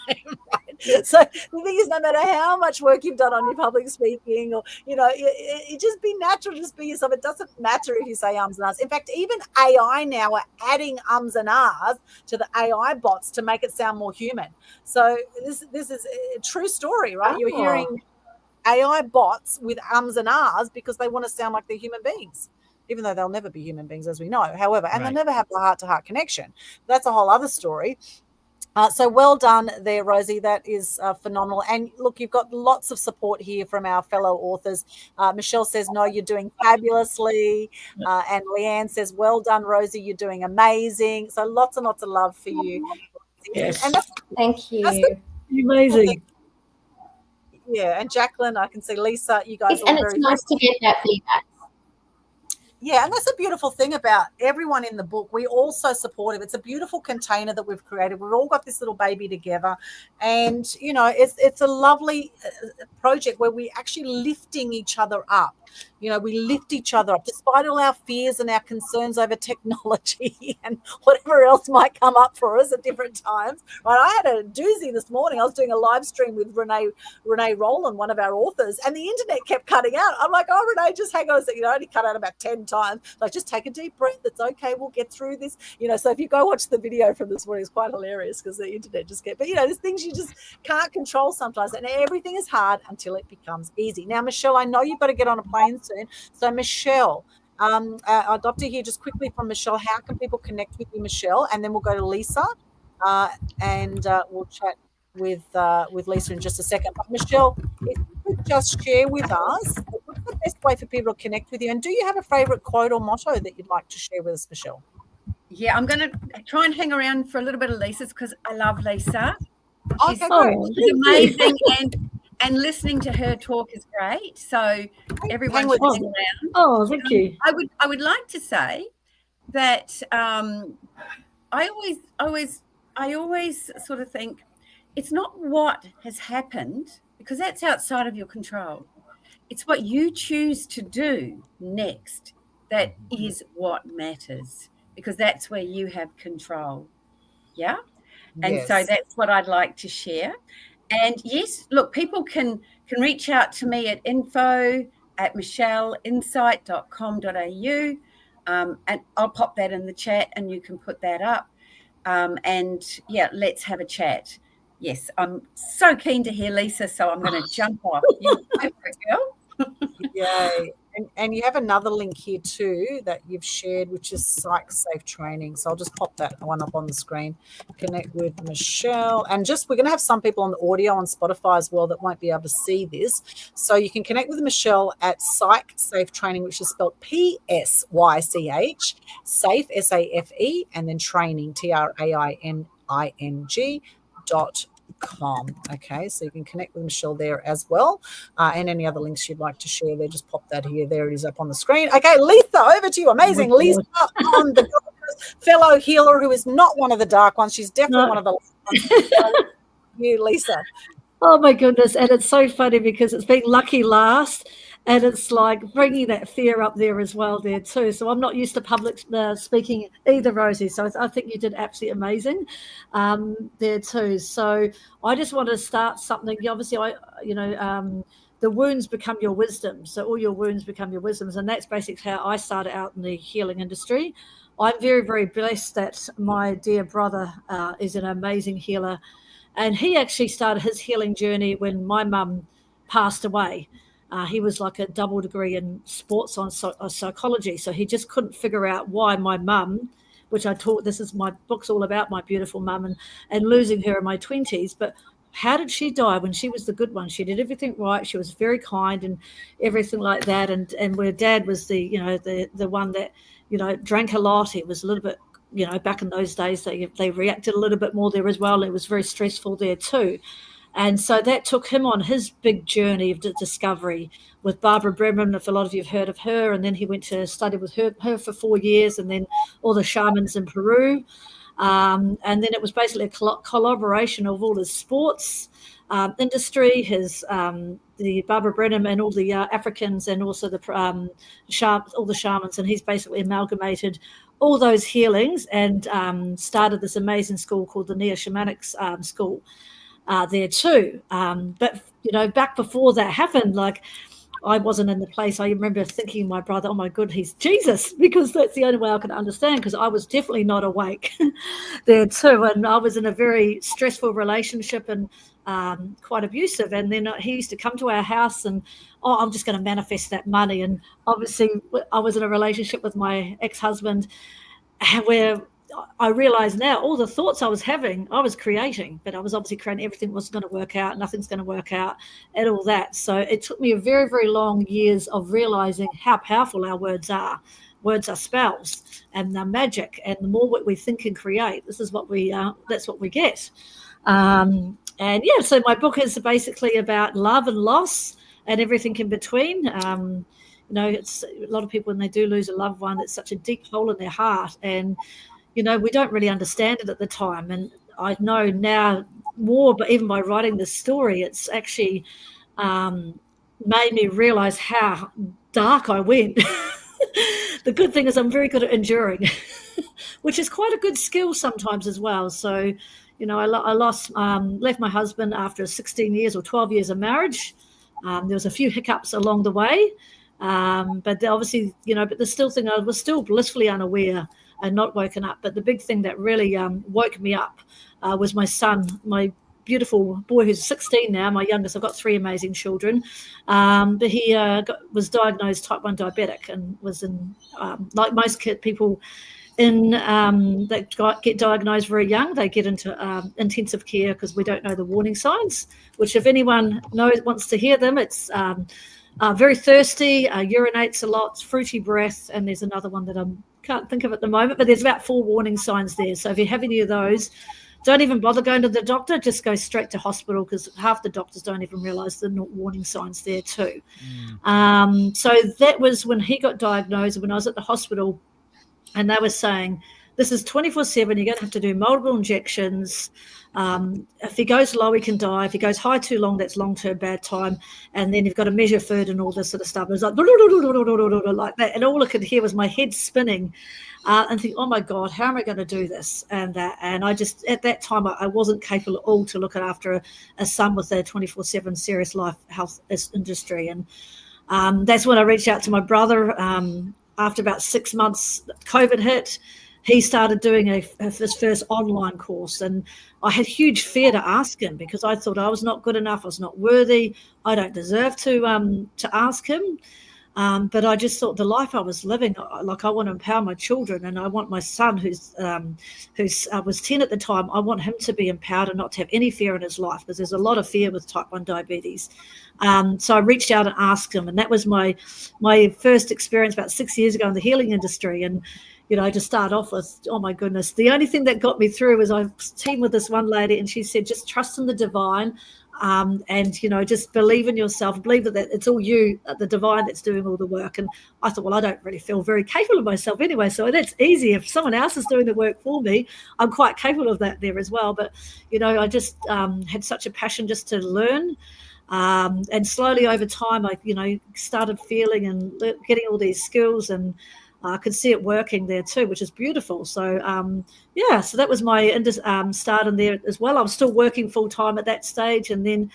Right? So the thing is, no matter how much work you've done on your public speaking or, it just be natural, just be yourself. It doesn't matter if you say ums and ahs. In fact, even AI now are adding ums and ahs to the AI bots to make it sound more human. So this is a true story, right? Oh. You're hearing AI bots with ums and ahs because they want to sound like they're human beings, even though they'll never be human beings, as we know. However, and they'll never have the heart-to-heart connection. That's a whole other story. So well done there, Rosie. That is phenomenal. And look, you've got lots of support here from our fellow authors. Michelle says, no, you're doing fabulously. And Leanne says, well done, Rosie. You're doing amazing. So lots and lots of love for you. Yes. And Thank you. Amazing. Yeah, and Jacqueline, I can see Lisa, you guys And are it's very nice to get that feedback. Yeah, and that's a beautiful thing about everyone in the book. We all so supportive. It's a beautiful container that we've created. We've all got this little baby together, and it's a lovely project where we're actually lifting each other up. We lift each other up despite all our fears and our concerns over technology and whatever else might come up for us at different times. Right? I had a doozy this morning. I was doing a live stream with Renee Rowland, one of our authors, and the internet kept cutting out. I'm like, oh, Renee, just hang on a second. I only cut out about 10 times. Like, just take a deep breath. It's okay. We'll get through this. So if you go watch the video from this morning, it's quite hilarious because the internet just but there's things you just can't control sometimes, and everything is hard until it becomes easy. Now, Michelle, I know you've got to get on a plane soon. So, Michelle, I'd love to hear just quickly from Michelle, how can people connect with you, Michelle? And then we'll go to Lisa, and we'll chat with Lisa in just a second. But Michelle, if you could just share with us, what's the best way for people to connect with you? And do you have a favourite quote or motto that you'd like to share with us, Michelle? Yeah, I'm going to try and hang around for a little bit of Lisa's because I love Lisa. Okay, great. She's amazing, and listening to her talk is great. So everyone should hang around. Oh, thank you. I would like to say that I always sort of think it's not what has happened, because that's outside of your control. It's what you choose to do next that is what matters, because that's where you have control. Yeah. And so that's what I'd like to share. And yes, look, people can reach out to me at info@michelleinsight.com.au, and I'll pop that in the chat and you can put that up. And yeah, let's have a chat. Yes, I'm so keen to hear Lisa, so I'm going to jump off. You go for it, girl. Yay. And you have another link here too that you've shared, which is Psych Safe Training. So I'll just pop that one up on the screen. Connect with Michelle. And we're going to have some people on the audio on Spotify as well that won't be able to see this. So you can connect with Michelle at Psych Safe Training, which is spelled PSYCH, Safe, SAFE, and then training, TRAINING.com. Okay, so you can connect with Michelle there as well, and any other links you'd like to share there, just pop that here. There it is up on the screen. Okay, Lisa, over to you. Amazing. Lisa on the fellow healer who is not one of the dark ones. She's definitely one of the ones. You, Lisa. Oh my goodness. And it's so funny because it's being lucky last, and it's like bringing that fear up there as well there too. So I'm not used to public speaking either, Rosie. So I think you did absolutely amazing there too. So I just want to start something. Obviously, the wounds become your wisdom. So all your wounds become your wisdoms. And that's basically how I started out in the healing industry. I'm very, very blessed that my dear brother is an amazing healer. And he actually started his healing journey when my mum passed away. He was like a double degree in sports on psychology. So he just couldn't figure out why my mum, which I taught, this is my book's all about my beautiful mum and losing her in my 20s, but how did she die when she was the good one? She did everything right. She was very kind and everything like that. And where Dad was the one that, drank a lot. He was a little bit, back in those days, they reacted a little bit more there as well. It was very stressful there too. And so that took him on his big journey of discovery with Barbara Bremen, if a lot of you have heard of her. And then he went to study with her for 4 years, and then all the shamans in Peru. And then it was basically a collaboration of all his sports industry, the Barbara Brennan and all the Africans, and also all the shamans. And he's basically amalgamated all those healings and started this amazing school called the Neo-Shamanics School there too. But, back before that happened, I wasn't in the place. I remember thinking my brother, oh my God, he's Jesus, because that's the only way I could understand, because I was definitely not awake there too. And I was in a very stressful relationship and quite abusive. And then he used to come to our house and, I'm just going to manifest that money. And obviously I was in a relationship with my ex-husband where I realize now all the thoughts I was having, I was creating, but I was obviously creating everything wasn't going to work out, nothing's going to work out, and all that. So it took me a very, very long years of realizing how powerful our words are. Words are spells, and they're magic. And the more we think and create, that's what we get. So my book is basically about love and loss and everything in between. It's a lot of people, when they do lose a loved one, it's such a deep hole in their heart, and we don't really understand it at the time. And I know now more, but even by writing this story, it's actually made me realize how dark I went. The good thing is I'm very good at enduring, which is quite a good skill sometimes as well. So, I left my husband after 16 years or 12 years of marriage. There was a few hiccups along the way. But obviously, but the still thing, I was still blissfully unaware and not woken up. But the big thing that really woke me up was my son, my beautiful boy who's 16 now, my youngest. I've got 3 amazing children. But he was diagnosed type 1 diabetic and was in, like most people that get diagnosed very young, they get into intensive care because we don't know the warning signs, which if anyone wants to hear them, it's very thirsty, urinates a lot, fruity breath, and there's another one that I can't think of at the moment, but there's about 4 warning signs there. So if you have any of those, don't even bother going to the doctor, just go straight to hospital, because half the doctors don't even realise the warning signs there too. So that was when he got diagnosed, when I was at the hospital, and they were saying, this is 24/7, you're going to have to do multiple injections. If he goes low, he can die. If he goes high too long, that's long-term bad time. And then you've got to measure food and all this sort of stuff. It was like that. And all I could hear was my head spinning and think, oh my God, how am I going to do this? And I just, at that time, I wasn't capable at all to look after a son with a 24/7 serious life health industry. And that's when I reached out to my brother. After about 6 months, COVID hit. He started doing his first online course, and I had huge fear to ask him because I thought I was not good enough, I was not worthy, I don't deserve to ask him. But I just thought the life I was living, I want to empower my children, and I want my son, who was 10 at the time, I want him to be empowered and not to have any fear in his life, because there's a lot of fear with type 1 diabetes. So I reached out and asked him, and that was my first experience about 6 years ago in the healing industry. And to start off with, oh my goodness, the only thing that got me through was I teamed with this one lady, and she said, just trust in the divine, and just believe in yourself, believe that it's all you, the divine, that's doing all the work. And I thought, well, I don't really feel very capable of myself anyway, so that's easy. If someone else is doing the work for me, I'm quite capable of that there as well. But I just had such a passion just to learn. And slowly over time, I started feeling and getting all these skills, and I could see it working there too, which is beautiful. So, so that was my start in there as well. I was still working full time at that stage. And then,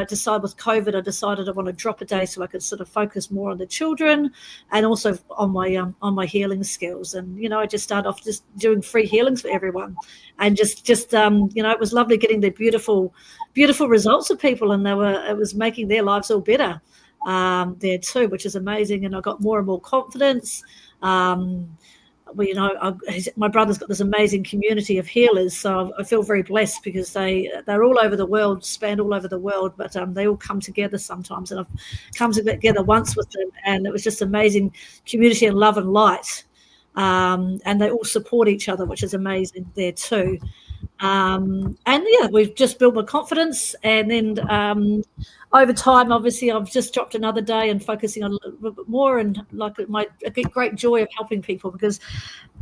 decide with COVID, I decided I want to drop a day so I could sort of focus more on the children and also on my healing skills. And, I just started off just doing free healings for everyone. And just it was lovely getting the beautiful, beautiful results of people. And it was making their lives all better there too, which is amazing. And I got more and more confidence. my brother's got this amazing community of healers, so I feel very blessed because they're all over the world, spanned all over the world, but they all come together sometimes, and I've come together once with them, and it was just amazing community and love and light, and they all support each other, which is amazing there too. And yeah, we've just built my confidence, and then over time, obviously, I've just dropped another day and focusing on a little bit more, and I get great joy of helping people because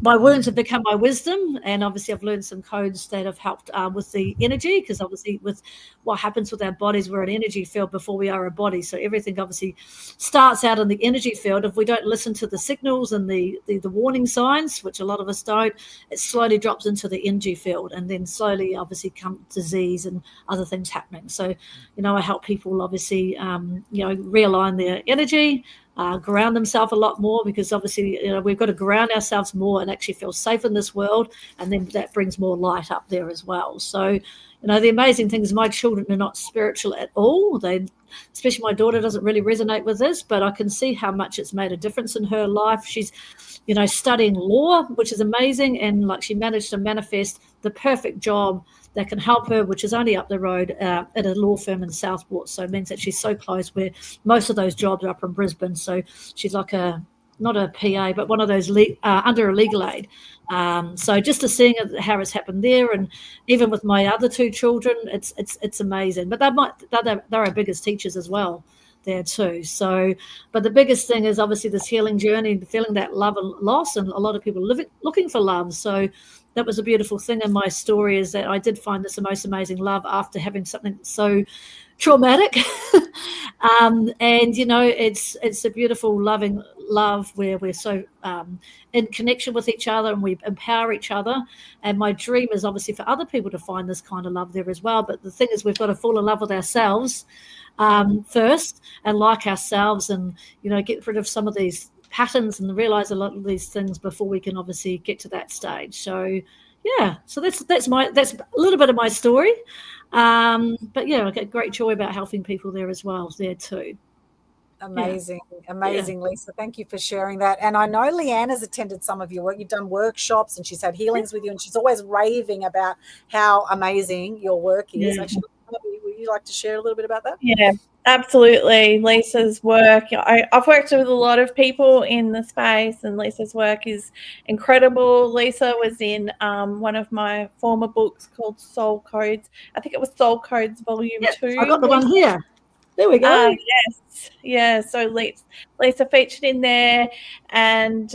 my wounds have become my wisdom, and obviously I've learned some codes that have helped with the energy, because obviously with what happens with our bodies, we're an energy field before we are a body, so everything obviously starts out in the energy field. If we don't listen to the signals and the warning signs, which a lot of us don't, it slowly drops into the energy field, and then slowly obviously come disease and other things happening. So I help people obviously realign their energy, ground themselves a lot more, because obviously we've got to ground ourselves more and actually feel safe in this world, and then that brings more light up there as well. So the amazing thing is my children are not spiritual at all. Especially my daughter doesn't really resonate with this, but I can see how much it's made a difference in her life. She's studying law, which is amazing, and she managed to manifest the perfect job that can help her, which is only up the road at a law firm in Southport. So it means that she's so close, where most of those jobs are up in Brisbane. So she's like not a PA, but one of those under a legal aid. So just to seeing how it's happened there, and even with my other two children, it's amazing. But they're our biggest teachers as well there too. So, but the biggest thing is obviously this healing journey, feeling that love and loss, and a lot of people looking for love. So that was a beautiful thing in my story, is that I did find this most amazing love after having something so traumatic. And it's a beautiful loving love where we're so in connection with each other, and we empower each other. And my dream is obviously for other people to find this kind of love there as well. But the thing is, we've got to fall in love with ourselves first, and like ourselves, and get rid of some of these patterns and realize a lot of these things before we can obviously get to that stage. So yeah, so that's a little bit of my story. But yeah, I get great joy about helping people there as well there too. Amazing, Lisa. Thank you for sharing that. And I know Leanne has attended some of your work. You've done workshops, and she's had healings with you, and she's always raving about how amazing your work is. Yeah. Actually, would you like to share a little bit about that? Yeah, absolutely. Lisa's work, I've worked with a lot of people in the space, and Lisa's work is incredible. Lisa was in one of my former books called Soul Codes. I think it was Soul Codes Volume 2. I got the one here. There we go. Yes. Yeah. So Lisa featured in there. And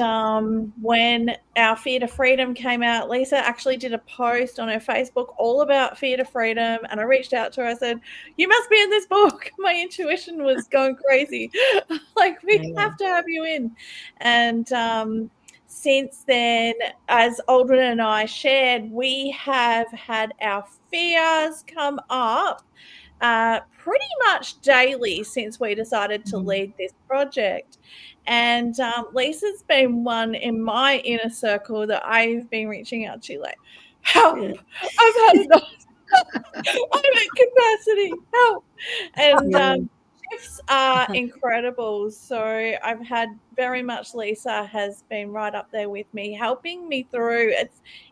when our Fear to Freedom came out, Lisa actually did a post on her Facebook all about Fear to Freedom. And I reached out to her. I said, "You must be in this book." My intuition was going crazy. We have to have you in. And since then, as Aldwyn and I shared, we have had our fears come up pretty much daily since we decided to lead this project. And Lisa's been one in my inner circle that I've been reaching out to, like, help, I've had enough. I'm at capacity, help. And shifts are incredible. So I've had very much, Lisa has been right up there with me, helping me through.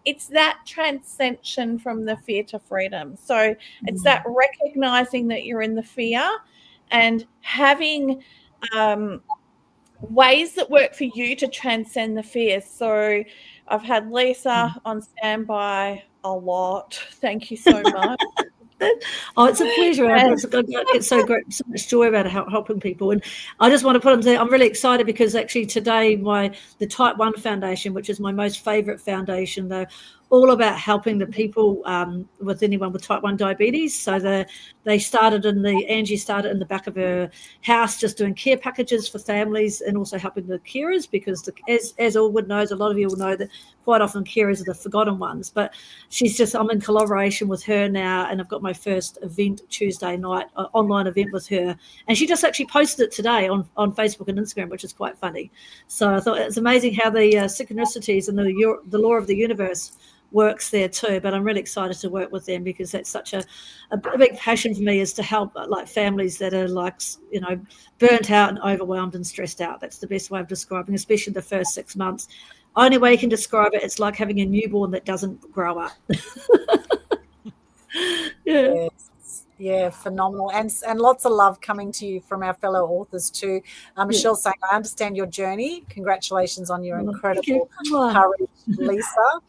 It's that transcension from the fear to freedom. So it's that recognizing that you're in the fear and having ways that work for you to transcend the fear. So I've had Lisa on standby a lot. Thank you so much. Oh, it's a pleasure. I get so much joy about helping people. And I just want to put on there, I'm really excited because actually today the Type 1 Foundation, which is my most favorite foundation, they're all about helping the people with anyone with type 1 diabetes. So Angie started in the back of her house just doing care packages for families and also helping the carers, because as Aldwyn knows, a lot of you will know that quite often carers are the forgotten ones. But I'm in collaboration with her now, and I've got my first event Tuesday night, online event with her. And she just actually posted it today on Facebook and Instagram, which is quite funny. So I thought it's amazing how the synchronicities and the law of the universe works there too. But I'm really excited to work with them because that's such a big passion for me, is to help families that are burnt out and overwhelmed and stressed out. That's the best way of describing, especially the first 6 months only way you can describe it, it's like having a newborn that doesn't grow up. Yeah. Yes. Yeah, phenomenal. And lots of love coming to you from our fellow authors too. Michelle saying, I understand your journey. Congratulations on your incredible courage, Lisa.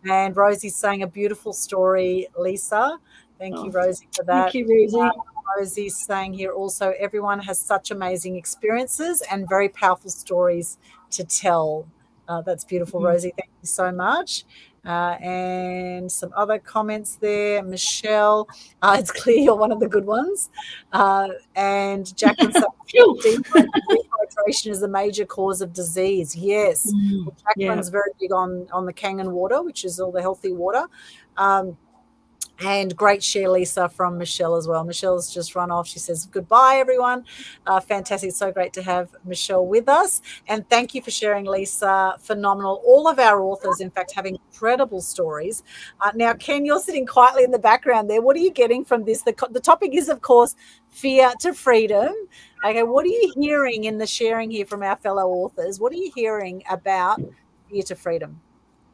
And Rosie's saying a beautiful story, Lisa. Thank you, Rosie, for that. Thank you, Rosie. Rosie's saying here also, everyone has such amazing experiences and very powerful stories to tell. That's beautiful, Rosie. Thank you so much. And some other comments there. Michelle, it's clear you're one of the good ones. And Jacqueline said, dehydration is a major cause of disease. Yes. Well, Jacqueline's very big on the Kangen water, which is all the healthy water. And great share, Lisa, from Michelle as well. Michelle's just run off. She says, goodbye, everyone. Fantastic. So great to have Michelle with us. And thank you for sharing, Lisa. Phenomenal. All of our authors, in fact, have incredible stories. Now, Ken, you're sitting quietly in the background there. What are you getting from this? The topic is, of course, fear to freedom. Okay, what are you hearing in the sharing here from our fellow authors? What are you hearing about fear to freedom?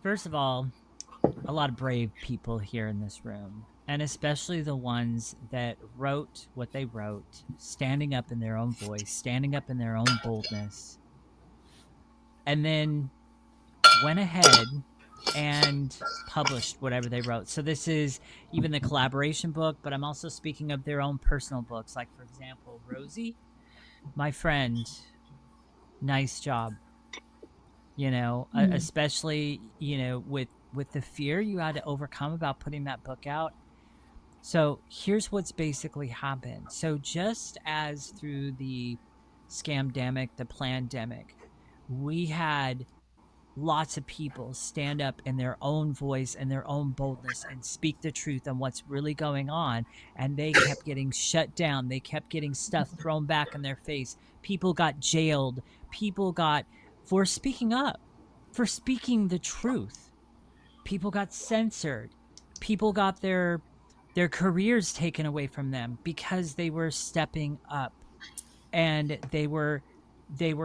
First of all, a lot of brave people here in this room, and especially the ones that wrote what they wrote, standing up in their own voice, standing up in their own boldness, and then went ahead and published whatever they wrote. So this is even the collaboration book, but I'm also speaking of their own personal books. Like, for example, Rosie, my friend, nice job. You know, especially, you know, with the fear you had to overcome about putting that book out. So here's what's basically happened. So just as through the scamdemic, the plandemic, we had lots of people stand up in their own voice and their own boldness and speak the truth on what's really going on, and they kept getting shut down. They kept getting stuff thrown back in their face. People got jailed. People got, for speaking up, for speaking the truth. People got censored. People got their careers taken away from them because they were stepping up, and they were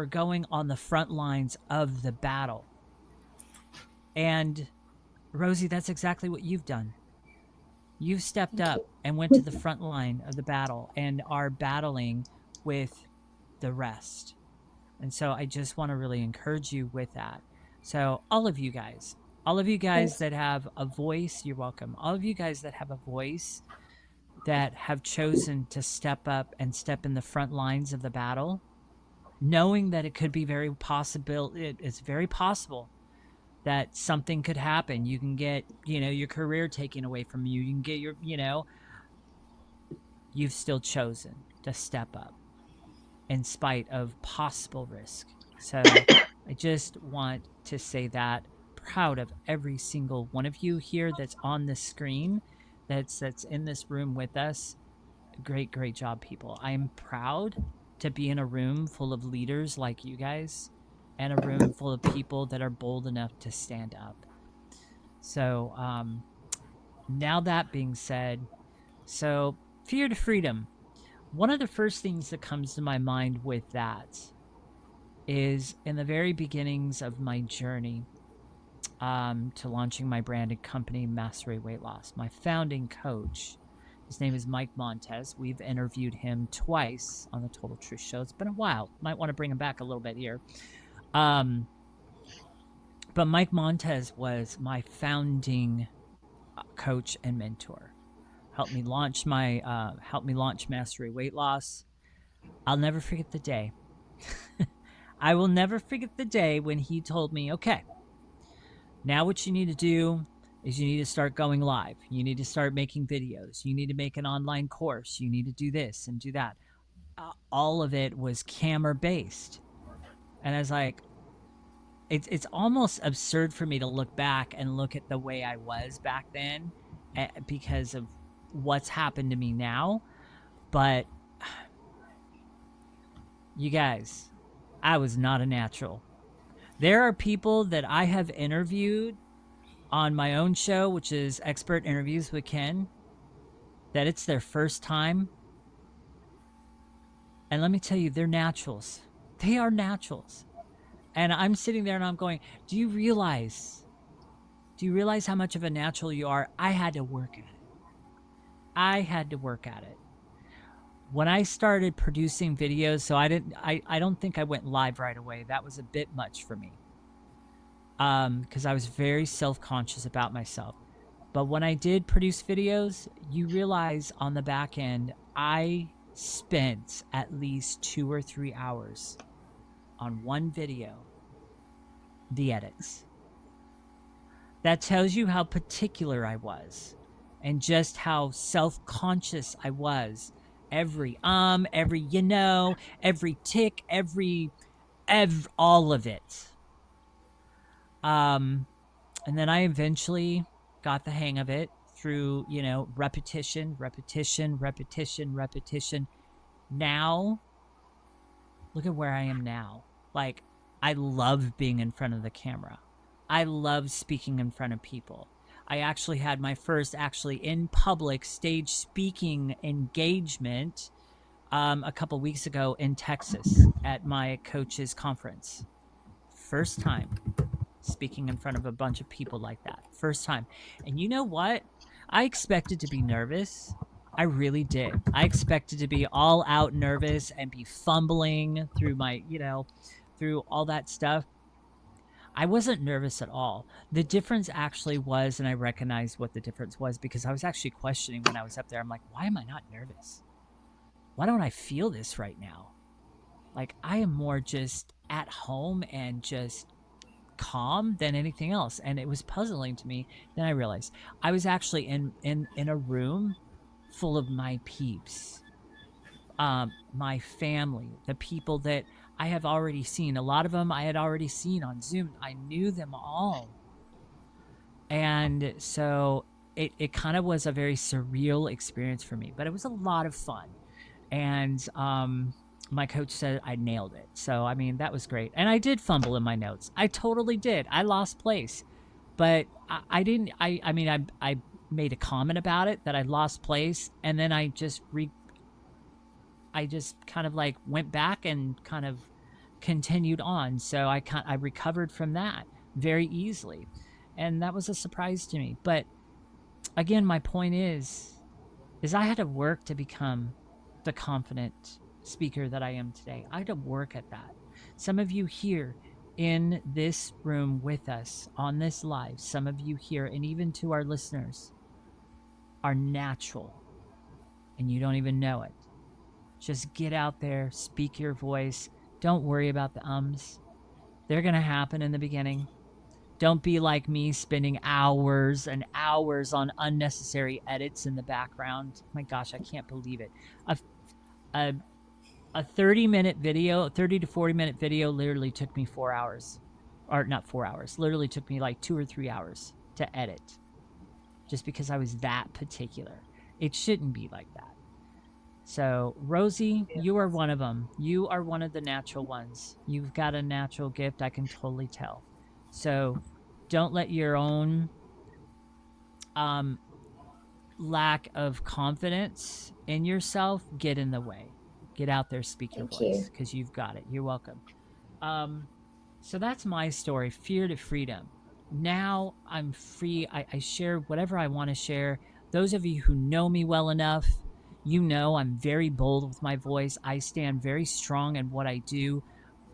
going on the front lines of the battle. And Rosie, that's exactly what you've done. You've stepped up and went to the front line of the battle and are battling with the rest. And so I just want to really encourage you with that. So all of you guys that have a voice, you're welcome. All of you guys that have a voice, that have chosen to step up and step in the front lines of the battle, knowing that it could be it's very possible that something could happen. You can get, your career taken away from you. You can get you've still chosen to step up in spite of possible risk. So I just want to say that, proud of every single one of you here that's on the screen, that's in this room with us. Great job, people. I am proud to be in a room full of leaders like you guys, and a room full of people that are bold enough to stand up. So now that being said, so fear to freedom. One of the first things that comes to my mind with that is in the very beginnings of my journey to launching my branded company, Mastery Weight Loss. My founding coach, his name is Mike Montez. We've interviewed him twice on the Total Truth Show. It's been a while. Might want to bring him back a little bit here. But Mike Montez was my founding coach and mentor. Helped me launch Mastery Weight Loss. I'll never forget the day. I will never forget the day when he told me, okay, now what you need to do is you need to start going live. You need to start making videos. You need to make an online course. You need to do this and do that. All of it was camera based. And I was like, it's almost absurd for me to look back and look at the way I was back then because of what's happened to me now. But you guys, I was not a natural. There are people that I have interviewed on my own show, which is Expert Interviews with Ken, that it's their first time. And let me tell you, they're naturals. They are naturals. And I'm sitting there and I'm going, do you realize how much of a natural you are? I had to work at it. I had to work at it. When I started producing videos, so I don't think I went live right away. That was a bit much for me. Because I was very self-conscious about myself. But when I did produce videos, you realize on the back end, I spent at least 2 or 3 hours on one video, the edits. That tells you how particular I was and just how self-conscious I was. Every every tick, every all of it. And then I eventually got the hang of it through, repetition. Now, look at where I am now. Like, I love being in front of the camera. I love speaking in front of people. I actually had my first in public stage speaking engagement a couple weeks ago in Texas at my coach's conference. First time speaking in front of a bunch of people like that. First time. And you know what? I expected to be nervous. I really did. I expected to be all out nervous and be fumbling through my, through all that stuff. I wasn't nervous at all. The difference actually was, and I recognized what the difference was because I was actually questioning when I was up there. I'm like, why am I not nervous? Why don't I feel this right now? Like, I am more just at home and just calm than anything else. And it was puzzling to me. Then I realized I was actually in a room full of my peeps, my family, the people that I have already seen. A lot of them I had already seen on Zoom. I knew them all. And so it kind of was a very surreal experience for me, but it was a lot of fun. And my coach said I nailed it. So, I mean, that was great. And I did fumble in my notes. I totally did. I lost place. But I didn't, I mean, I made a comment about it that I lost place. And then I just kind of like went back and kind of continued on. So I recovered from that very easily. And that was a surprise to me. But again, my point is I had to work to become the confident speaker that I am today. I had to work at that. Some of you here in this room with us on this live, some of you here, and even to our listeners, are natural and you don't even know it. Just get out there, speak your voice. Don't worry about the ums. They're going to happen in the beginning. Don't be like me, spending hours and hours on unnecessary edits in the background. My gosh, I can't believe it. A 30-minute video, 30 to 40-minute video literally took me 4 hours. Or not 4 hours. Literally took me like 2 or 3 hours to edit. Just because I was that particular. It shouldn't be like that. So, Rosie, you are one of them. You are one of the natural ones. You've got a natural gift. I can totally tell. So, don't let your own lack of confidence in yourself get in the way. Get out there, speak your voice, because you've got it. You're welcome. So that's my story, fear to freedom. Now I'm free. I share whatever I want to share. Those of you who know me well enough, you know I'm very bold with my voice. I stand very strong in what I do.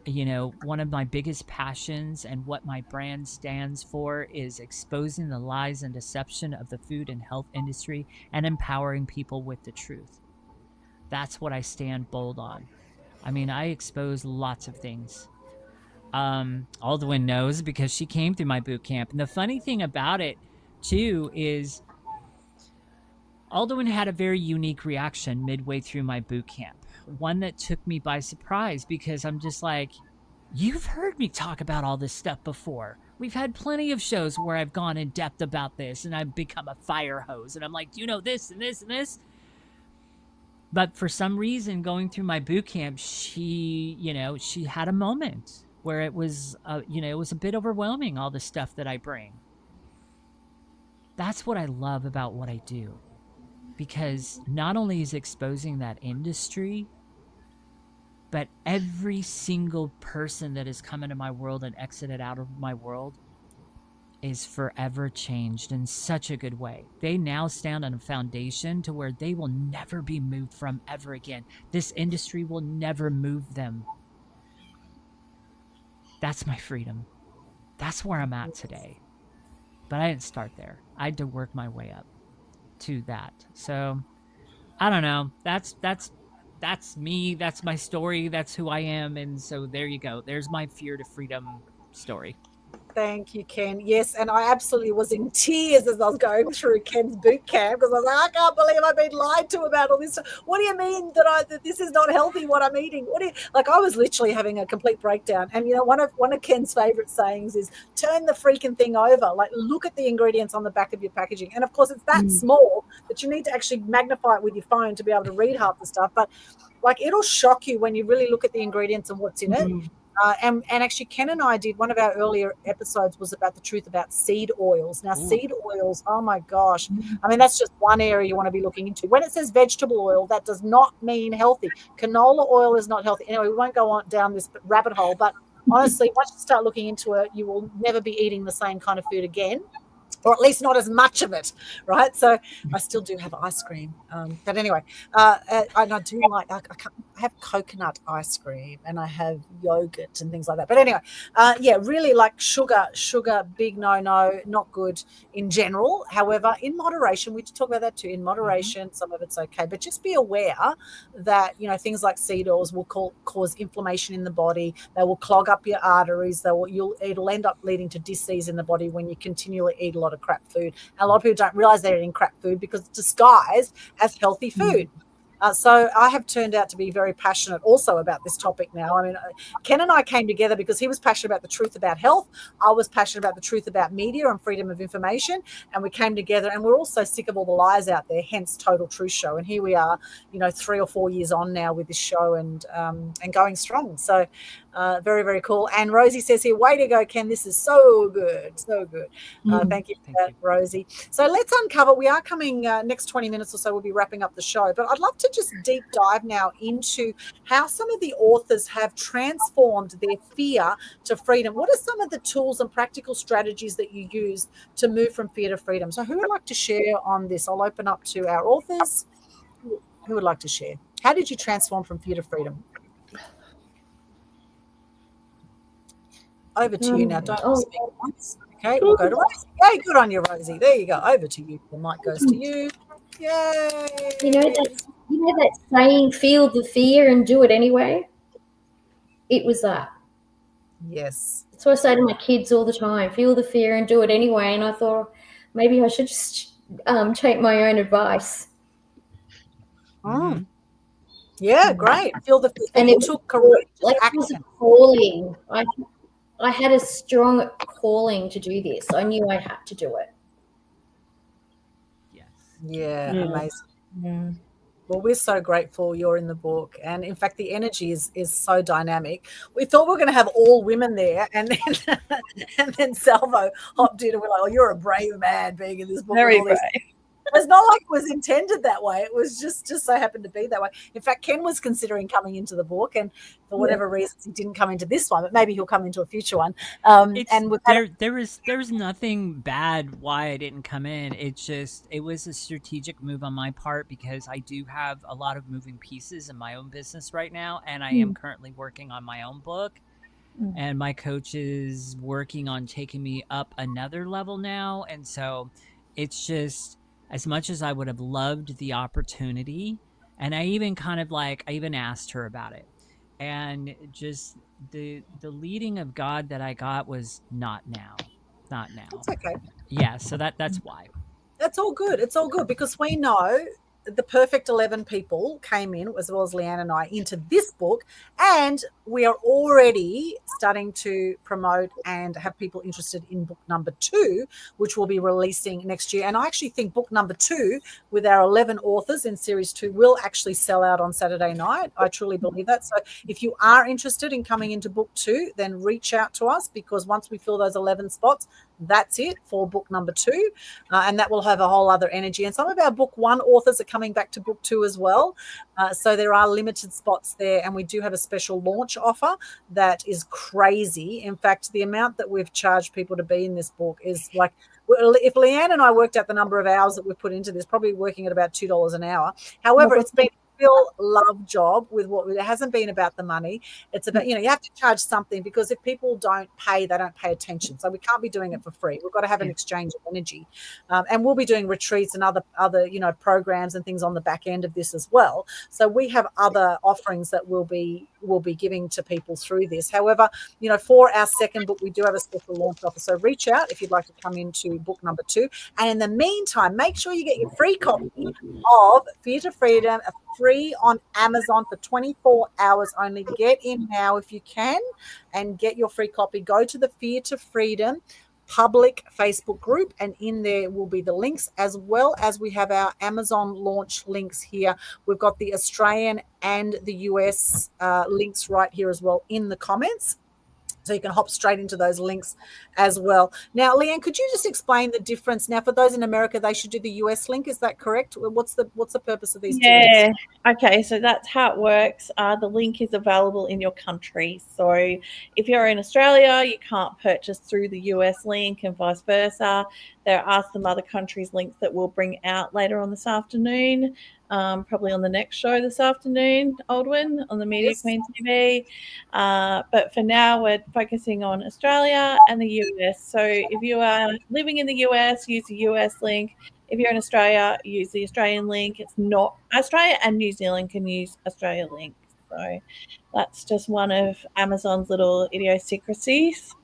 You know, one of my biggest passions and what my brand stands for is exposing the lies and deception of the food and health industry and empowering people with the truth. That's what I stand bold on. I mean, I expose lots of things. Aldwyn knows because she came through my boot camp. And the funny thing about it, too, is Aldwyn had a very unique reaction midway through my boot camp. One that took me by surprise because I'm just like, you've heard me talk about all this stuff before. We've had plenty of shows where I've gone in depth about this and I've become a fire hose. And I'm like, do you know this and this and this? But for some reason, going through my boot camp, she had a moment where it was, it was a bit overwhelming, all the stuff that I bring. That's what I love about what I do. Because not only is exposing that industry, But every single person that has come into my world and exited out of my world is forever changed in such a good way. They now stand on a foundation to where they will never be moved from ever again. This industry will never move them. That's my freedom. That's where I'm at today. But I didn't start there. I had to work my way up to that. So I don't know. That's me. That's my story. That's who I am. And so there you go. There's my fear to freedom story. Thank you, Ken. Yes, and I absolutely was in tears as I was going through Ken's boot camp because I was like, I can't believe I've been lied to about all this. What do you mean that this is not healthy? What I'm eating? I was literally having a complete breakdown. And one of Ken's favorite sayings is turn the freaking thing over. Like, look at the ingredients on the back of your packaging. And of course, it's that small that you need to actually magnify it with your phone to be able to read half the stuff. But like, it'll shock you when you really look at the ingredients and what's in it. And actually, Ken and I did one of our earlier episodes was about the truth about seed oils. Now, seed oils, oh my gosh. I mean, that's just one area you want to be looking into. When it says vegetable oil, that does not mean healthy. Canola oil is not healthy. Anyway, we won't go on down this rabbit hole, but honestly, once you start looking into it, you will never be eating the same kind of food again. Or at least not as much of it, right? So I still do have ice cream. But anyway, and I do like, I have coconut ice cream and I have yogurt and things like that. But anyway, really like sugar, big no, not good in general. However, in moderation, we talk about that too. In moderation, some of it's okay. But just be aware that, things like seed oils will cause inflammation in the body. They will clog up your arteries. It'll end up leading to disease in the body when you continually eat a lot of crap food. And a lot of people don't realize they're eating crap food because it's disguised as healthy food. So I have turned out to be very passionate also about this topic now. I mean, Ken and I came together because he was passionate about the truth about health. I was passionate about the truth about media and freedom of information. And we came together and we're also sick of all the lies out there, hence Total Truth Show. And here we are, 3 or 4 years on now with this show and going strong. So very, very cool. And Rosie says here, way to go, Ken. This is so good. So good. Thank you for that, Rosie. So let's uncover. We are coming next 20 minutes or so. We'll be wrapping up the show. But I'd love to just deep dive now into how some of the authors have transformed their fear to freedom. What are some of the tools and practical strategies that you use to move from fear to freedom? So who would like to share on this? I'll open up to our authors. Who would like to share? How did you transform from fear to freedom? Over to you now. Don't speak once. Okay, we'll go to Rosie. Yay, good on you, Rosie. There you go. Over to you. The mic goes to you. Yay. You know that saying, feel the fear and do it anyway? It was that. Yes. That's what I say to my kids all the time, feel the fear and do it anyway. And I thought maybe I should just take my own advice. Yeah, great. Feel the fear. And it took courageous action. It was a calling. I had a strong calling to do this. I knew I had to do it. Yes. Yeah, amazing. Well, we're so grateful you're in the book. And in fact, the energy is so dynamic. We thought we were going to have all women there. And then Salvo hopped in and we're like, oh, you're a brave man being in this book. Very brave. It's not like it was intended that way. It was just so happened to be that way. In fact, Ken was considering coming into the book, and for whatever reasons, he didn't come into this one, but maybe he'll come into a future one. There was nothing bad why I didn't come in. It was a strategic move on my part because I do have a lot of moving pieces in my own business right now, and I am currently working on my own book. And my coach is working on taking me up another level now, and so it's just, as much as I would have loved the opportunity, and I even asked her about it, and just the leading of God that I got was not now. It's okay. Yeah, so that's why. That's all good. It's all good because we know the perfect 11 people came in, as well as Leanne and I, into this book, and we are already starting to promote and have people interested in book number 2, which will be releasing next year. And I actually think book number 2 with our 11 authors in series 2 will actually sell out on Saturday night. I truly believe that. So if you are interested in coming into book 2, then reach out to us, because once we fill those 11 spots, That's it for book number 2. And that will have a whole other energy. And some of our book 1 authors are coming back to book 2 as well. So there are limited spots there. And we do have a special launch offer that is crazy. In fact, the amount that we've charged people to be in this book is like, if Leanne and I worked out the number of hours that we've put into this, probably working at about $2 an hour. However, it's been real love job with what it hasn't been about the money. It's about, you have to charge something, because if people don't pay, they don't pay attention. So we can't be doing it for free. We've got to have an exchange of energy. And we'll be doing retreats and other programs and things on the back end of this as well. So we have other offerings that we'll be giving to people through this. However, for our second book, we do have a special launch offer. So reach out if you'd like to come into book number 2. And in the meantime, make sure you get your free copy of Fear to Freedom, free on Amazon for 24 hours only. Get in now if you can and get your free copy. Go to the Fear to Freedom public Facebook group, and in there will be the links, as well as we have our Amazon launch links here. We've got the Australian and the US links right here as well in the comments. So you can hop straight into those links as well. Now, Leanne, could you just explain the difference? Now, for those in America, they should do the US link. Is that correct? What's the purpose of these two links? Okay, so that's how it works. The link is available in your country. So if you're in Australia, you can't purchase through the US link, and vice versa. There are some other countries' links that we'll bring out later on this afternoon, probably on the next show this afternoon, Aldwyn, on the Media Queen TV. But for now, we're focusing on Australia and the US. So if you are living in the US, use the US link. If you're in Australia, use the Australian link. It's not Australia and New Zealand can use Australia link. So that's just one of Amazon's little idiosyncrasies.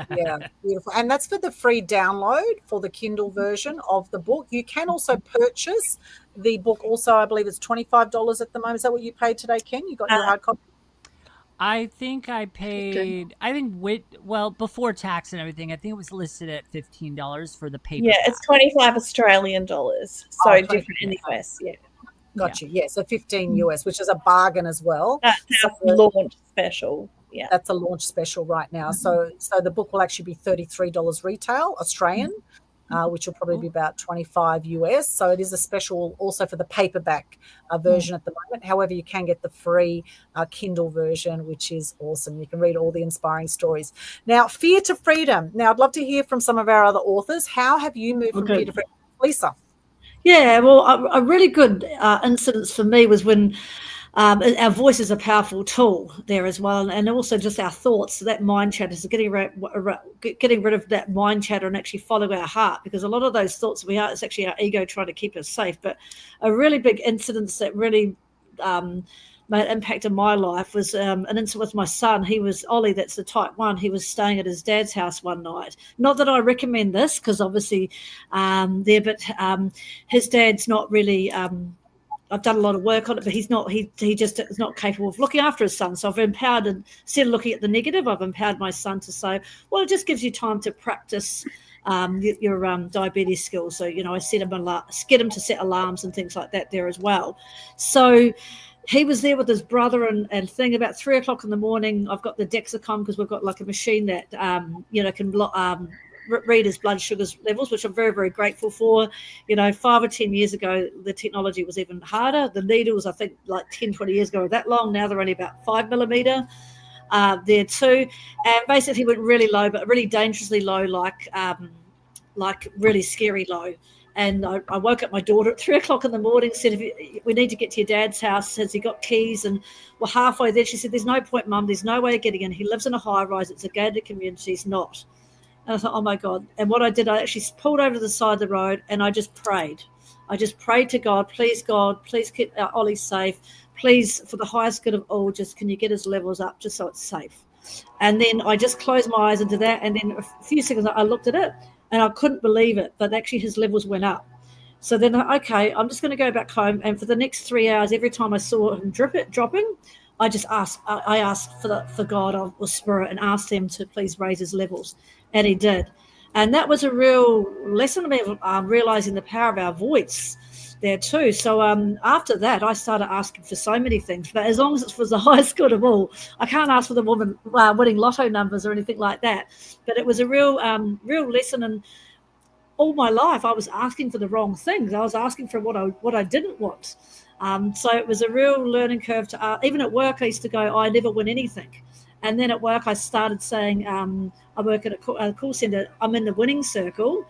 Yeah, beautiful. And that's for the free download for the Kindle version of the book. You can also purchase the book. Also, I believe it's $25 at the moment. Is that what you paid today, Ken? You got your hard copy? I think I paid, before tax and everything, I think it was listed at $15 for the paper. Yeah, it's 25 Australian dollars. So different in the US. Yeah. Got you. Yeah, so 15 US, which is a bargain as well. That's our launch special. Yeah, that's a launch special right now. So the book will actually be $33 retail Australian, which will probably be about 25 US. So it is a special also for the paperback version at the moment. However, you can get the free Kindle version, which is awesome. You can read all the inspiring stories. Now, Fear to Freedom. Now, I'd love to hear from some of our other authors. How have you moved from Fear to Freedom? Lisa? Yeah, well, a really good incident for me was when our voice is a powerful tool there as well, and also just our thoughts. So that mind chatter is getting rid of that mind chatter and actually follow our heart, because a lot of those thoughts it's actually our ego trying to keep us safe. But a really big incident that really made an impact in my life was an incident with my son. He was Ollie, that's the type 1. He was staying at his dad's house one night. Not that I recommend this, because obviously his dad's not really I've done a lot of work on it, but he just is not capable of looking after his son. So I've empowered, and instead of looking at the negative, I've empowered my son to say, well, it just gives you time to practice your diabetes skills. So, I get him to set alarms and things like that there as well. So he was there with his brother and thing about 3 o'clock in the morning. I've got the Dexcom, because we've got like a machine that, can read his blood sugar levels, which I'm very, very grateful for. 5 or 10 years ago, the technology was even harder. The needles, I think, like 10, 20 years ago, were that long. Now they're only about 5 millimeter there too. And basically went really low, but really dangerously low, like really scary low. And I woke up my daughter at 3 o'clock in the morning, said, we need to get to your dad's house. Has he got keys? And we're halfway there. She said, there's no point, Mum. There's no way of getting in. He lives in a high rise. It's a gated community. He's not. And I thought, oh, my God. And what I did, I actually pulled over to the side of the road and I just prayed. I just prayed to God, please keep Ollie safe. Please, for the highest good of all, just can you get his levels up just so it's safe? And then I just closed my eyes into that. And then a few seconds, I looked at it and I couldn't believe it. But actually his levels went up. So then, okay, I'm just going to go back home. And for the next 3 hours, every time I saw him dropping, I just asked for God or Spirit and asked them to please raise his levels. And he did. And that was a real lesson to me of realizing the power of our voice, there too. So after that, I started asking for so many things, but as long as it's for the highest good of all, I can't ask for the woman winning lotto numbers or anything like that. But it was a real lesson, and all my life I was asking for the wrong things. I was asking for what I didn't want. So it was a real learning curve to even at work I used to go, I never win anything. And then at work I started saying, I work at a call center, I'm in the winning circle.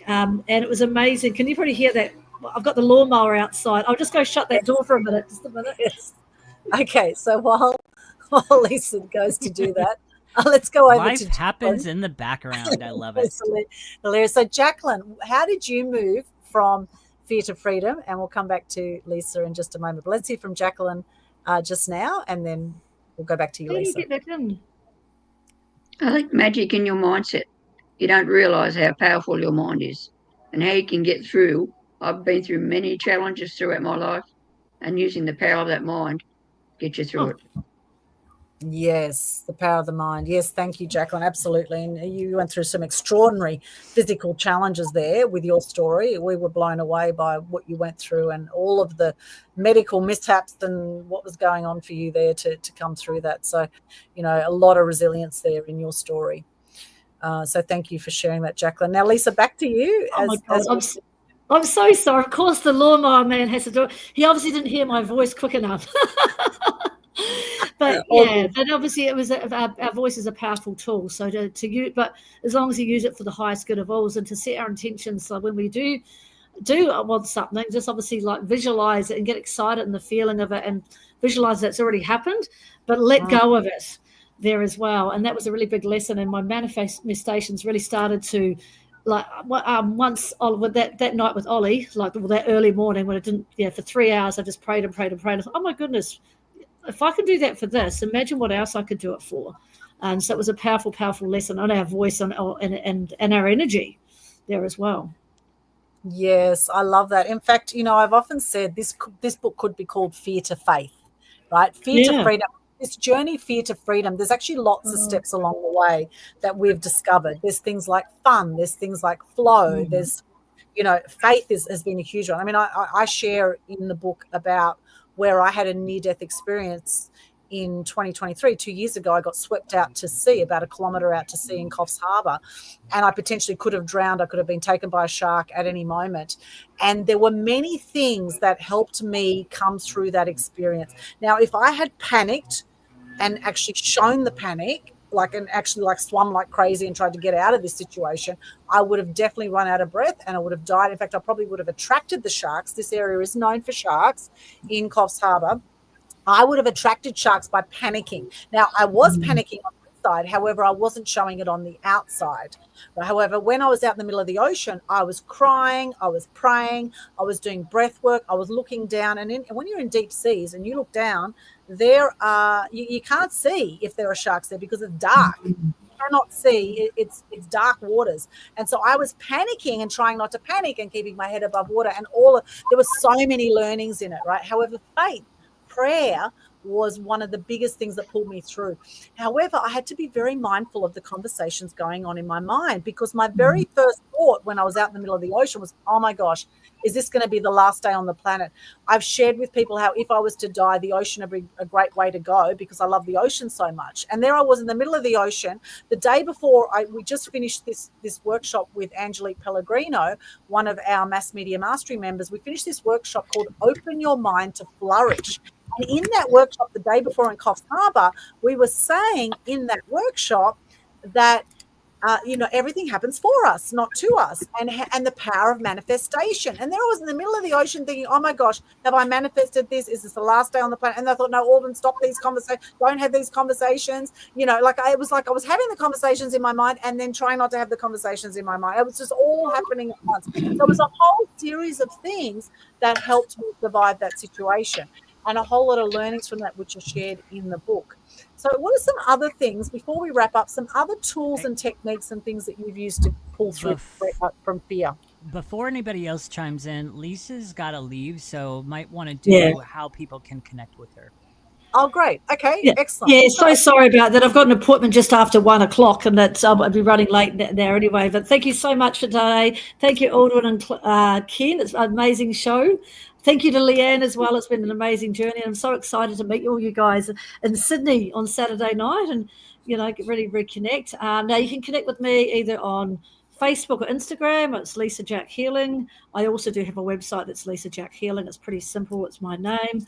And it was amazing. Can you probably hear that? I've got the lawnmower outside. I'll just go shut that door for a minute. Just a minute. Yes. Okay, so while Lisa goes to do that, let's go over Life to happens Jacqueline. in the background. I love it. Hilarious. So Jacqueline, how did you move from fear to freedom? And we'll come back to Lisa in just a moment. But let's hear from Jacqueline just now, and then we'll go back to you, How do you Lisa. get back in? I think magic in your mindset. You don't realise how powerful your mind is and how you can get through. I've been through many challenges throughout my life, and using the power of that mind get you through it. Yes, the power of the mind. Yes, thank you, Jacqueline. Absolutely. And you went through some extraordinary physical challenges there with your story. We were blown away by what you went through and all of the medical mishaps and what was going on for you there to come through that. So, a lot of resilience there in your story. So thank you for sharing that, Jacqueline. Now, Lisa, back to you. Oh my God, I'm so sorry. Of course, the lawnmower man has to do it. He obviously didn't hear my voice quick enough. But obviously it was our voice is a powerful tool. So to use, but as long as you use it for the highest good of all, and to set our intentions. So when we do want something, just obviously like visualize it and get excited in the feeling of it, and visualize that it's already happened, but let go of it there as well. And that was a really big lesson. And my manifestations really started to, like once with that night with Ollie, like that early morning when I didn't, for 3 hours I just prayed and prayed and prayed. I thought, oh my goodness, if I can do that for this, imagine what else I could do it for. And so it was a powerful, powerful lesson on our voice and our energy there as well. Yes, I love that. In fact, I've often said this book could be called Fear to Faith, right? Fear to freedom. This journey, Fear to Freedom, there's actually lots of steps along the way that we've discovered. There's things like fun. There's things like flow. There's, faith has been a huge one. I mean, I share in the book about where I had a near-death experience in 2023. 2 years ago, I got swept out to sea, about 1 kilometre out to sea in Coffs Harbour, and I potentially could have drowned. I could have been taken by a shark at any moment. And there were many things that helped me come through that experience. Now, if I had panicked and actually shown the panic, and actually swum like crazy and tried to get out of this situation, I would have definitely run out of breath and I would have died. In fact, I probably would have attracted the sharks. This area is known for sharks in Coffs Harbour. I would have attracted sharks by panicking. Now, I was panicking on the inside. However, I wasn't showing it on the outside. However, when I was out in the middle of the ocean, I was crying, I was praying, I was doing breath work, I was looking down. And when you're in deep seas and you look down, you can't see if there are sharks there because it's dark. You cannot see. It's dark waters. And so I was panicking and trying not to panic and keeping my head above water. And there were so many learnings in it, right? However, prayer was one of the biggest things that pulled me through. However, I had to be very mindful of the conversations going on in my mind, because my very first thought when I was out in the middle of the ocean was, oh my gosh, is this going to be the last day on the planet? I've shared with people how if I was to die, the ocean would be a great way to go because I love the ocean so much. And there I was in the middle of the ocean. The day before, we just finished this workshop with Angelique Pellegrino, one of our Mass Media Mastery members. We finished this workshop called Open Your Mind to Flourish. And in that workshop the day before in Coffs Harbour, we were saying in that workshop that, everything happens for us, not to us, and the power of manifestation. And there I was in the middle of the ocean thinking, oh my gosh, have I manifested this? Is this the last day on the planet? And I thought, no, Aldwyn, stop these conversations. Don't have these conversations. It was like I was having the conversations in my mind and then trying not to have the conversations in my mind. It was just all happening at once. So it was a whole series of things that helped me survive that situation, and a whole lot of learnings from that, which are shared in the book. So what are some other things, before we wrap up, some other tools and techniques and things that you've used to pull through from fear? Before anybody else chimes in, Lisa's got to leave, so might want to do how people can connect with her. Oh, great. Okay, Yeah. excellent. Yeah, so sorry about that. I've got an appointment just after 1 o'clock, and that's I'll be running late there anyway. But thank you so much for today. Thank you, Aldwyn and Ken. It's an amazing show. Thank you to Leanne as well. It's been an amazing journey. I'm so excited to meet all you guys in Sydney on Saturday night, and get ready to reconnect. Now you can connect with me either on Facebook or Instagram. It's Lisa Jack Healing. I also do have a website that's Lisa Jack Healing. It's pretty simple. It's my name.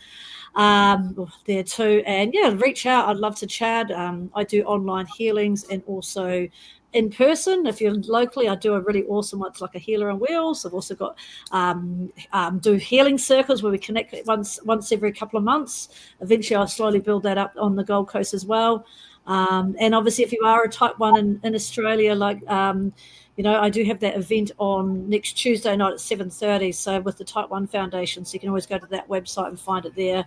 There too, and reach out. I'd love to chat. I do online healings and also in person. If you're locally, I do a really awesome one. It's like a healer on wheels. I've also got do healing circles where we connect once every couple of months. Eventually I'll slowly build that up on the Gold Coast as well. And obviously if you are a type 1 in Australia, I do have that event on next Tuesday night at 7:30. So with the Type 1 Foundation, so you can always go to that website and find it there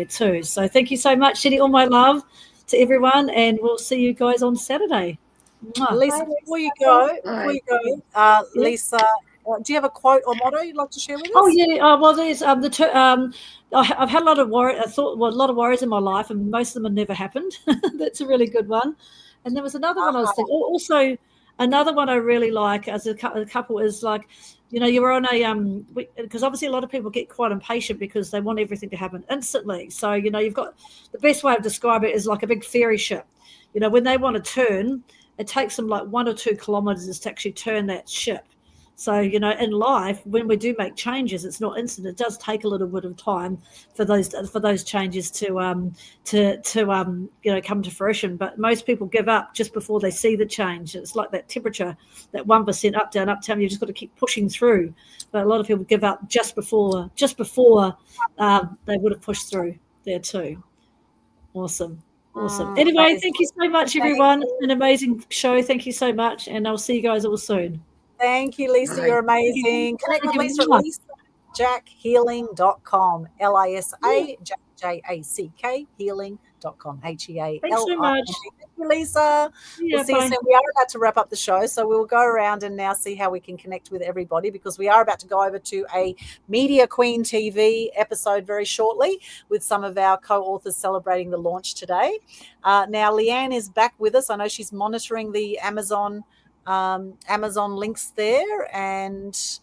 too. So thank you so much, Shetty. All my love to everyone, and we'll see you guys on Saturday. Mwah. Lisa, before you go, Lisa, do you have a quote or motto you'd like to share with us? Oh yeah, well there's I've had a lot of a lot of worries in my life, and most of them have never happened. That's a really good one. And there was another one I was thinking. Also, another one I really like as a couple is you're on a because obviously a lot of people get quite impatient because they want everything to happen instantly. So you've got the best way of describing it is like a big ferry ship. When they want to turn, it takes them like 1 or 2 kilometers to actually turn that ship. So, in life, when we do make changes, it's not instant. It does take a little bit of time for those changes to come to fruition. But most people give up just before they see the change. It's like that temperature, that 1% up, down. You've just got to keep pushing through. But a lot of people give up just before they would have pushed through there too. Awesome. Anyway, thank you so much, everyone. It's an amazing show. Thank you so much, and I'll see you guys all soon. Thank you, Lisa. You're amazing. Connect with Lisa at lisajackhealing.com. LISA healing.com. HEALING. Thanks so much. Thank you, Lisa. We'll see you soon. We are about to wrap up the show, so we'll go around and now see how we can connect with everybody, because we are about to go over to a Media Queen TV episode very shortly with some of our co-authors celebrating the launch today. Now, Leanne is back with us. I know she's monitoring the Amazon links there, and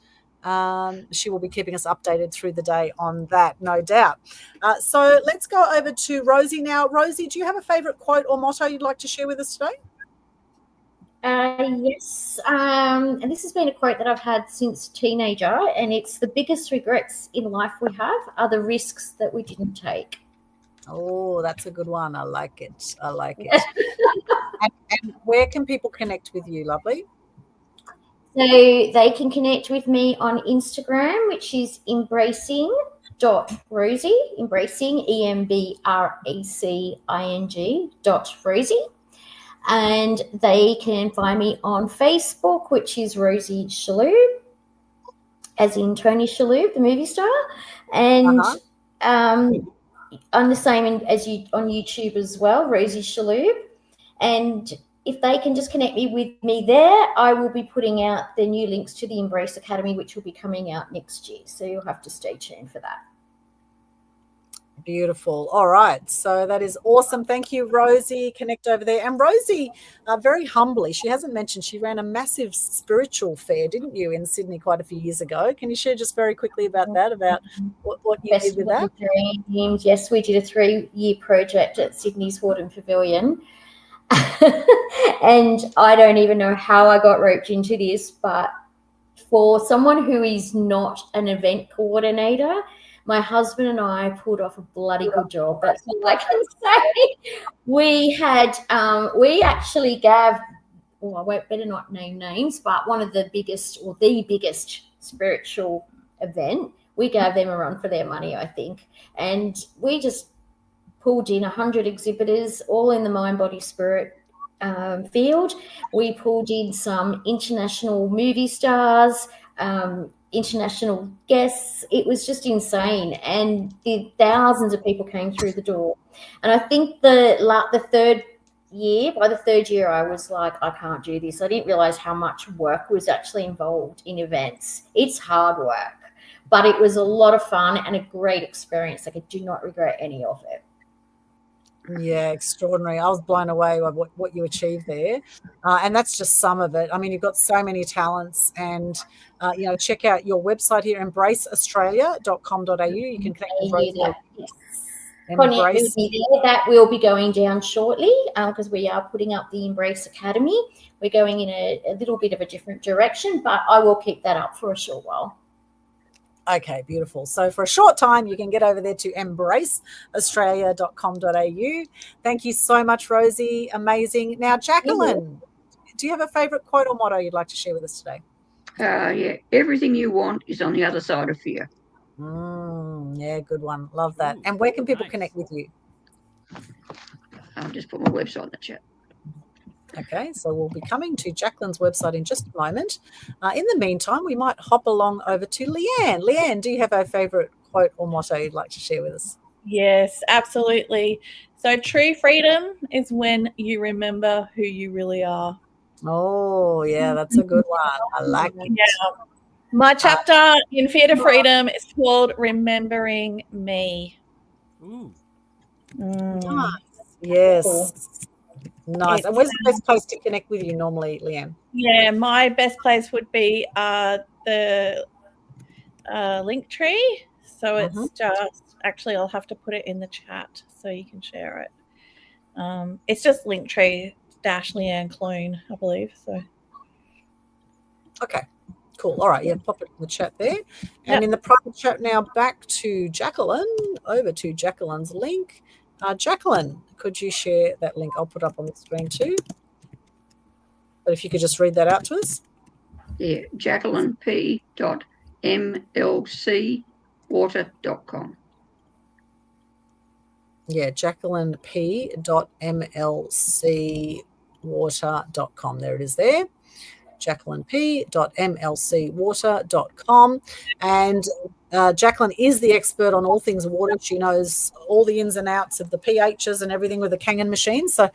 she will be keeping us updated through the day on that, no doubt. So let's go over to Rosie now. Rosie, do you have a favorite quote or motto you'd like to share with us today? Yes, and this has been a quote that I've had since teenager, and it's: the biggest regrets in life we have are the risks that we didn't take. Oh, that's a good one. I like it. And where can people connect with you, lovely? So they can connect with me on Instagram, which is embracing.rosie, embracing, EMBRACING.rosie. And they can find me on Facebook, which is Rosie Shalhoub, as in Tony Shalhoub, the movie star. And I'm the same as you on YouTube as well, Rosie Shalhoub. And if they can just connect me with me there, I will be putting out the new links to the Embrace Academy, which will be coming out next year. So you'll have to stay tuned for that. Beautiful. All right. So that is awesome. Thank you, Rosie. Connect over there. And Rosie, very humbly, she hasn't mentioned she ran a massive spiritual fair, didn't you, in Sydney quite a few years ago? Can you share just very quickly about that, about what you did with that? Yes, we did a 3-year project at Sydney's Warden Pavilion. And I don't even know how I got roped into this, but for someone who is not an event coordinator, my husband and I pulled off a bloody good job. That's all I can say. We actually gave, I better not name names, but one of the biggest, or the biggest spiritual event, we gave them a run for their money, I think. And we just pulled in 100 exhibitors, all in the mind, body, spirit field. We pulled in some international movie stars, international guests. It was just insane, and the thousands of people came through the door. And I think by the third year, I was like, I can't do this. I didn't realize how much work was actually involved in events. It's hard work, but it was a lot of fun and a great experience. Like, I do not regret any of it. Yeah, extraordinary. I was blown away by what you achieved there. And that's just some of it. I mean, you've got so many talents and, check out your website here, embraceaustralia.com.au. You can connect with You do Rosie. that. Yes. Connect with Embrace. me there. That will be going down shortly because we are putting up the Embrace Academy. We're going in a little bit of a different direction, but I will keep that up for a short while. Okay, beautiful. So for a short time, you can get over there to embraceaustralia.com.au. Thank you so much, Rosie. Amazing. Now, Jacqueline, do you have a favourite quote or motto you'd like to share with us today? Yeah, everything you want is on the other side of fear. Yeah, good one. Love that. And where can people connect with you? I'll just put my website in the chat. Okay, so we'll be coming to Jacqueline's website in just a moment. In the meantime, we might hop along over to Leanne. Leanne, do you have a favourite quote or motto you'd like to share with us? Yes, absolutely. So true freedom is when you remember who you really are. Oh, yeah, that's a good one. I like it. Yeah. My chapter in Fear to Freedom is called Remembering Me. Ooh. Nice. Yes. Cool. Nice. And where's the best place to connect with you normally, Leanne? Yeah, my best place would be the link tree. So it's just, actually, I'll have to put it in the chat so you can share it. It's just Linktree-Leanne Clune, I believe. So. Okay. Cool. All right. Yeah, pop it in the chat there. And in the private chat now, back to Jacqueline, over to Jacqueline's link. Jacqueline, could you share that link? I'll put it up on the screen too. But if you could just read that out to us. Yeah, jacquelinep.mlcwater.com. Yeah, jacquelinep.mlcwater.com. There it is there. jacquelinep.mlcwater.com. And Jacqueline is the expert on all things water. She knows all the ins and outs of the pHs and everything with the Kangen machine. So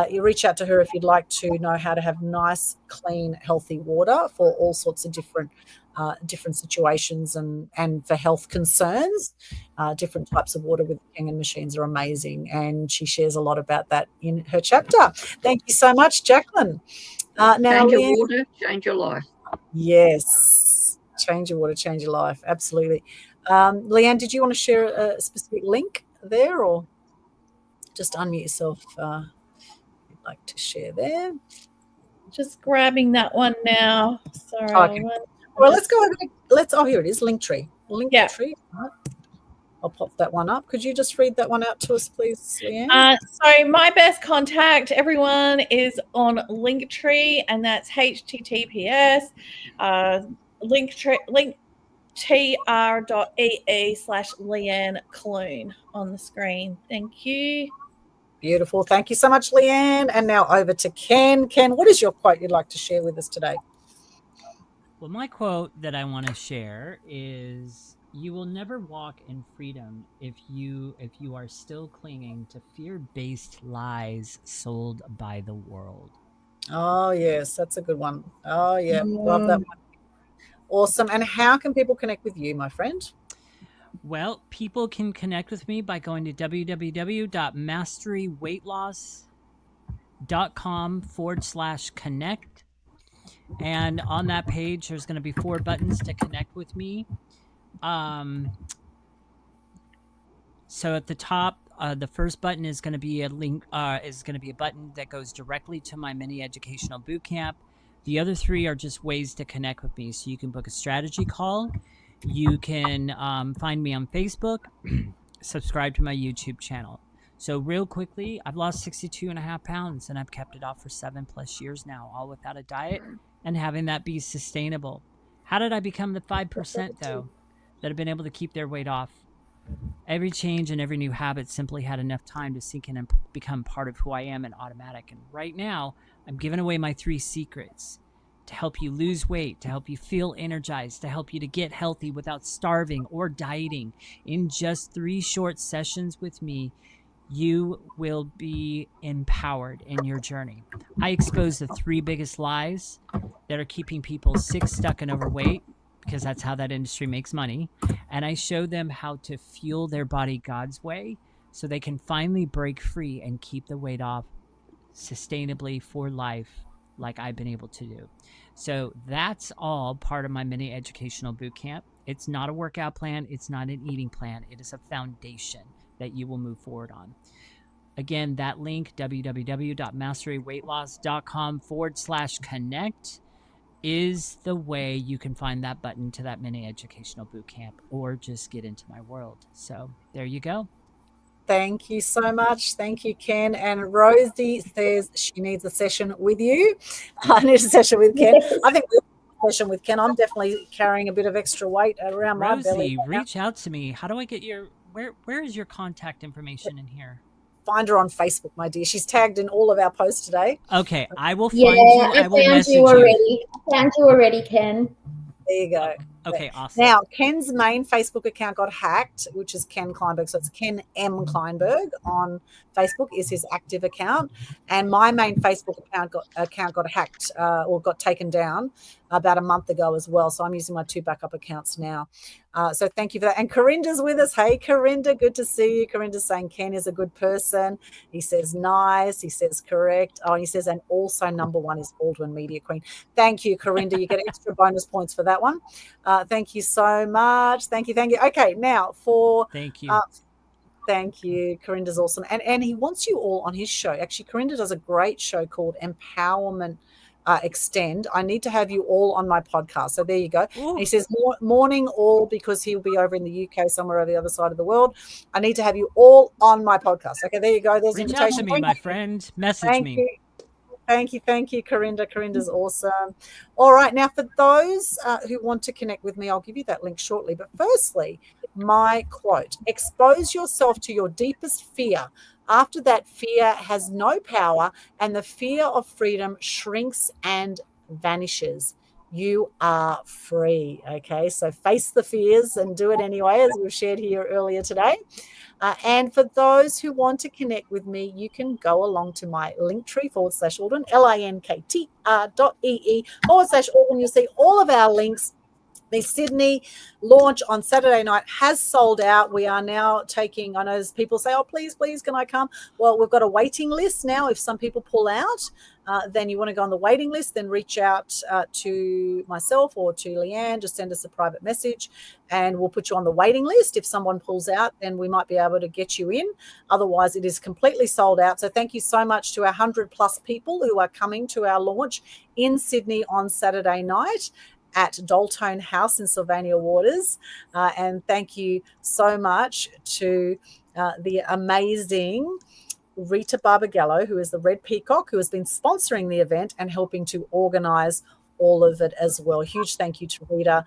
you reach out to her if you'd like to know how to have nice, clean, healthy water for all sorts of different situations and for health concerns. Different types of water with Kangen machines are amazing. And she shares a lot about that in her chapter. Thank you so much, Jacqueline. Now, change your Leanne, water, change your life. Yes. Change your water, change your life. Absolutely. Leanne, did you want to share a specific link there or just unmute yourself if you'd like to share there? Just grabbing that one now. Sorry. Okay. Well, let's go over to, here it is, Linktree. Linktree. Yeah. I'll pop that one up. Could you just read that one out to us, please, Leanne? So my best contact, everyone, is on Linktree, and that's https linktr.ee/Leanne Clune on the screen. Thank you. Beautiful. Thank you so much, Leanne. And now over to Ken. Ken, what is your quote you'd like to share with us today? Well, my quote that I want to share is, "You will never walk in freedom if you are still clinging to fear-based lies sold by the world." Oh, yes, that's a good one. Oh, yeah, love that one. Awesome. And how can people connect with you, my friend? Well, people can connect with me by going to www.masteryweightloss.com/connect. And on that page, there's going to be 4 buttons to connect with me. So at the top, the first button is going to be a link, is going to be a button that goes directly to my mini educational bootcamp. The other 3 are just ways to connect with me. So you can book a strategy call. You can find me on Facebook, subscribe to my YouTube channel. So real quickly, I've lost 62.5 pounds and I've kept it off for 7+ years now, all without a diet and having that be sustainable. How did I become the 5% though that have been able to keep their weight off? Every change and every new habit simply had enough time to sink in and become part of who I am in automatic. And right now, I'm giving away my 3 secrets to help you lose weight, to help you feel energized, to help you to get healthy without starving or dieting. In just 3 short sessions with me, you will be empowered in your journey. I expose the 3 biggest lies that are keeping people sick, stuck, and overweight, because that's how that industry makes money. And I show them how to fuel their body God's way so they can finally break free and keep the weight off sustainably for life, like I've been able to do. So that's all part of my mini educational boot camp. It's not a workout plan. It's not an eating plan. It is a foundation that you will move forward on. Again, that link, www.masteryweightloss.com/connect, is the way you can find that button to that mini educational boot camp, or just get into my world. So there you go. Thank you so much. Thank you, Ken. And Rosie says she needs a session with you. I need a session with Ken. I think we'll have a session with Ken. I'm definitely carrying a bit of extra weight around my belly. Rosie, reach out to me. How do I get your where is your contact information in here? Find her on Facebook, my dear. She's tagged in all of our posts today. Okay, I will find Yeah, you. I I will found message you you. already. I found you already, Ken. There you go. Okay, awesome. Now, Ken's main Facebook account got hacked, which is Ken Kleinberg. So it's Ken M. Kleinberg on Facebook is his active account. And my main Facebook account got hacked or got taken down about a month ago as well. So I'm using my 2 backup accounts now. So thank you for that. And Corinda's with us. Hey, Corinda, good to see you. Corinda's saying Ken is a good person. He says nice. He says correct. Oh, he says, and also #1 is Aldwyn Media Queen. Thank you, Corinda. You get extra bonus points for that one. Thank you so much. Thank you. Okay, now for Thank you. thank you. Corinda's awesome. And he wants you all on his show. Actually, Corinda does a great show called Empowerment Extend. I need to have you all on my podcast. So there you go. He says morning all, because he'll be over in the UK somewhere over the other side of the world. I need to have you all on my podcast. Okay, there you go. There's an Reach out invitation. to me, my friend. Message Thank me. you. Thank you, Corinda. Corinda's awesome. All right, now for those who want to connect with me, I'll give you that link shortly. But firstly, my quote: expose yourself to your deepest fear. After that, fear has no power, and the fear of freedom shrinks and vanishes. You are free. Okay, so face the fears and do it anyway, as we've shared here earlier today. And for those who want to connect with me, you can go along to my linktree /Aldwyn, linktr.ee/Aldwyn. You'll see all of our links. The Sydney launch on Saturday night has sold out. We are now taking, I know people say, oh, please, can I come? Well, we've got a waiting list now. If some people pull out, then you want to go on the waiting list, then reach out to myself or to Leanne. Just send us a private message and we'll put you on the waiting list. If someone pulls out, then we might be able to get you in. Otherwise, it is completely sold out. So thank you so much to our 100+ people who are coming to our launch in Sydney on Saturday night at Daltone House in Sylvania Waters. And thank you so much to the amazing Rita Barbagallo, who is the Red Peacock, who has been sponsoring the event and helping to organize all of it as well. Huge thank you to Rita.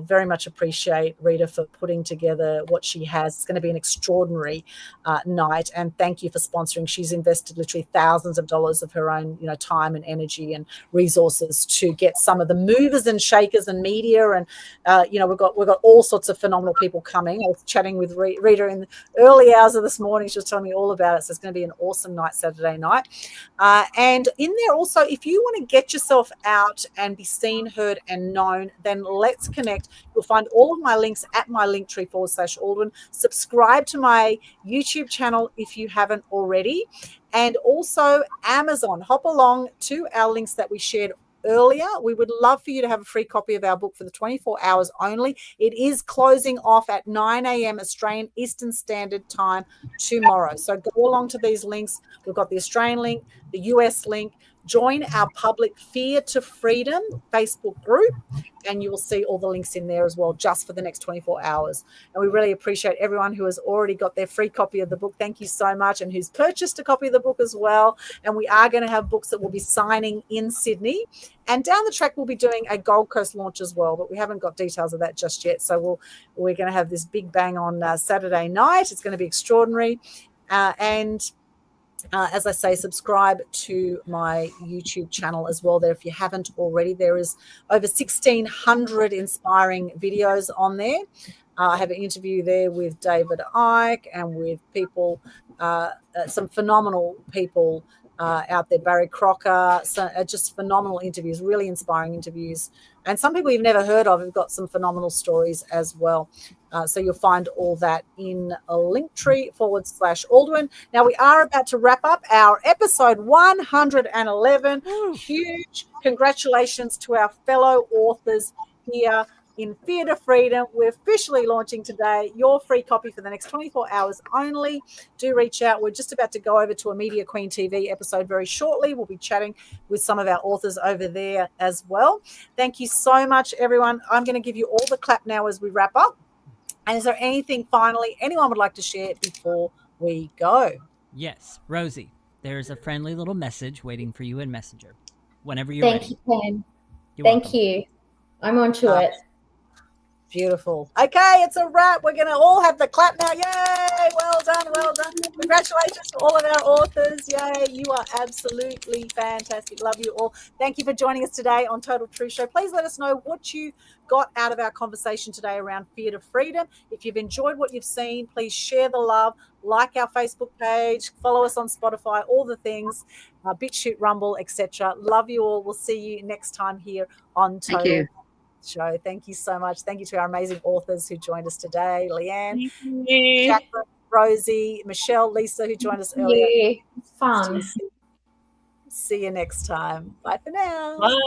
Very much appreciate Rita for putting together what she has. It's going to be an extraordinary night, and thank you for sponsoring. She's invested literally thousands of dollars of her own, time and energy and resources to get some of the movers and shakers and media, and we've got all sorts of phenomenal people coming. I was chatting with Rita in the early hours of this morning. She was telling me all about it. So it's going to be an awesome night Saturday night. And in there also, if you want to get yourself out and be seen, heard, and known, then let's connect. You'll find all of my links at my linktree /Aldwyn. Subscribe to my YouTube channel if you haven't already. And also Amazon. Hop along to our links that we shared earlier. We would love for you to have a free copy of our book for the 24 hours only. It is closing off at 9 a.m. Australian Eastern Standard Time tomorrow. So go along to these links. We've got the Australian link, the US link. Join our public Fear to Freedom Facebook group, and you will see all the links in there as well, just for the next 24 hours. And we really appreciate everyone who has already got their free copy of the book. Thank you so much. And who's purchased a copy of the book as well. And we are going to have books that we'll be signing in Sydney. And down the track, we'll be doing a Gold Coast launch as well, but we haven't got details of that just yet. So we're going to have this big bang on Saturday night. It's going to be extraordinary. As I say, subscribe to my YouTube channel as well there if you haven't already. There is over 1,600 inspiring videos on there. I have an interview there with David Icke and with people, some phenomenal people out there, Barry Crocker, so just phenomenal interviews, really inspiring interviews. And some people you've never heard of have got some phenomenal stories as well. So you'll find all that in a linktree/Aldwyn. Now we are about to wrap up our episode 111. Huge congratulations to our fellow authors here in Fear to Freedom. We're officially launching today. Your free copy for the next 24 hours only. Do reach out. We're just about to go over to a Media Queen TV episode very shortly. We'll be chatting with some of our authors over there as well. Thank you so much, everyone. I'm going to give you all the clap now as we wrap up. And is there anything finally anyone would like to share before we go? Yes, Rosie, there's a friendly little message waiting for you in Messenger. Whenever you're ready. Thank you, Ken. Thank you. I'm on to it. Beautiful. Okay, it's a wrap. We're going to all have the clap now. Yay! Well done, well done. Congratulations to all of our authors. Yay, you are absolutely fantastic. Love you all. Thank you for joining us today on Total Truth Show. Please let us know what you got out of our conversation today around Fear to Freedom. If you've enjoyed what you've seen, please share the love, like our Facebook page, follow us on Spotify, all the things, BitChute, Rumble, etc. Love you all. We'll see you next time here on Total Show. Thank you so much. Thank you to our amazing authors who joined us today. Leanne, Jacqueline, Rosie, Michelle, Lisa, who joined us earlier. Fun. See you next time. Bye for now. Bye.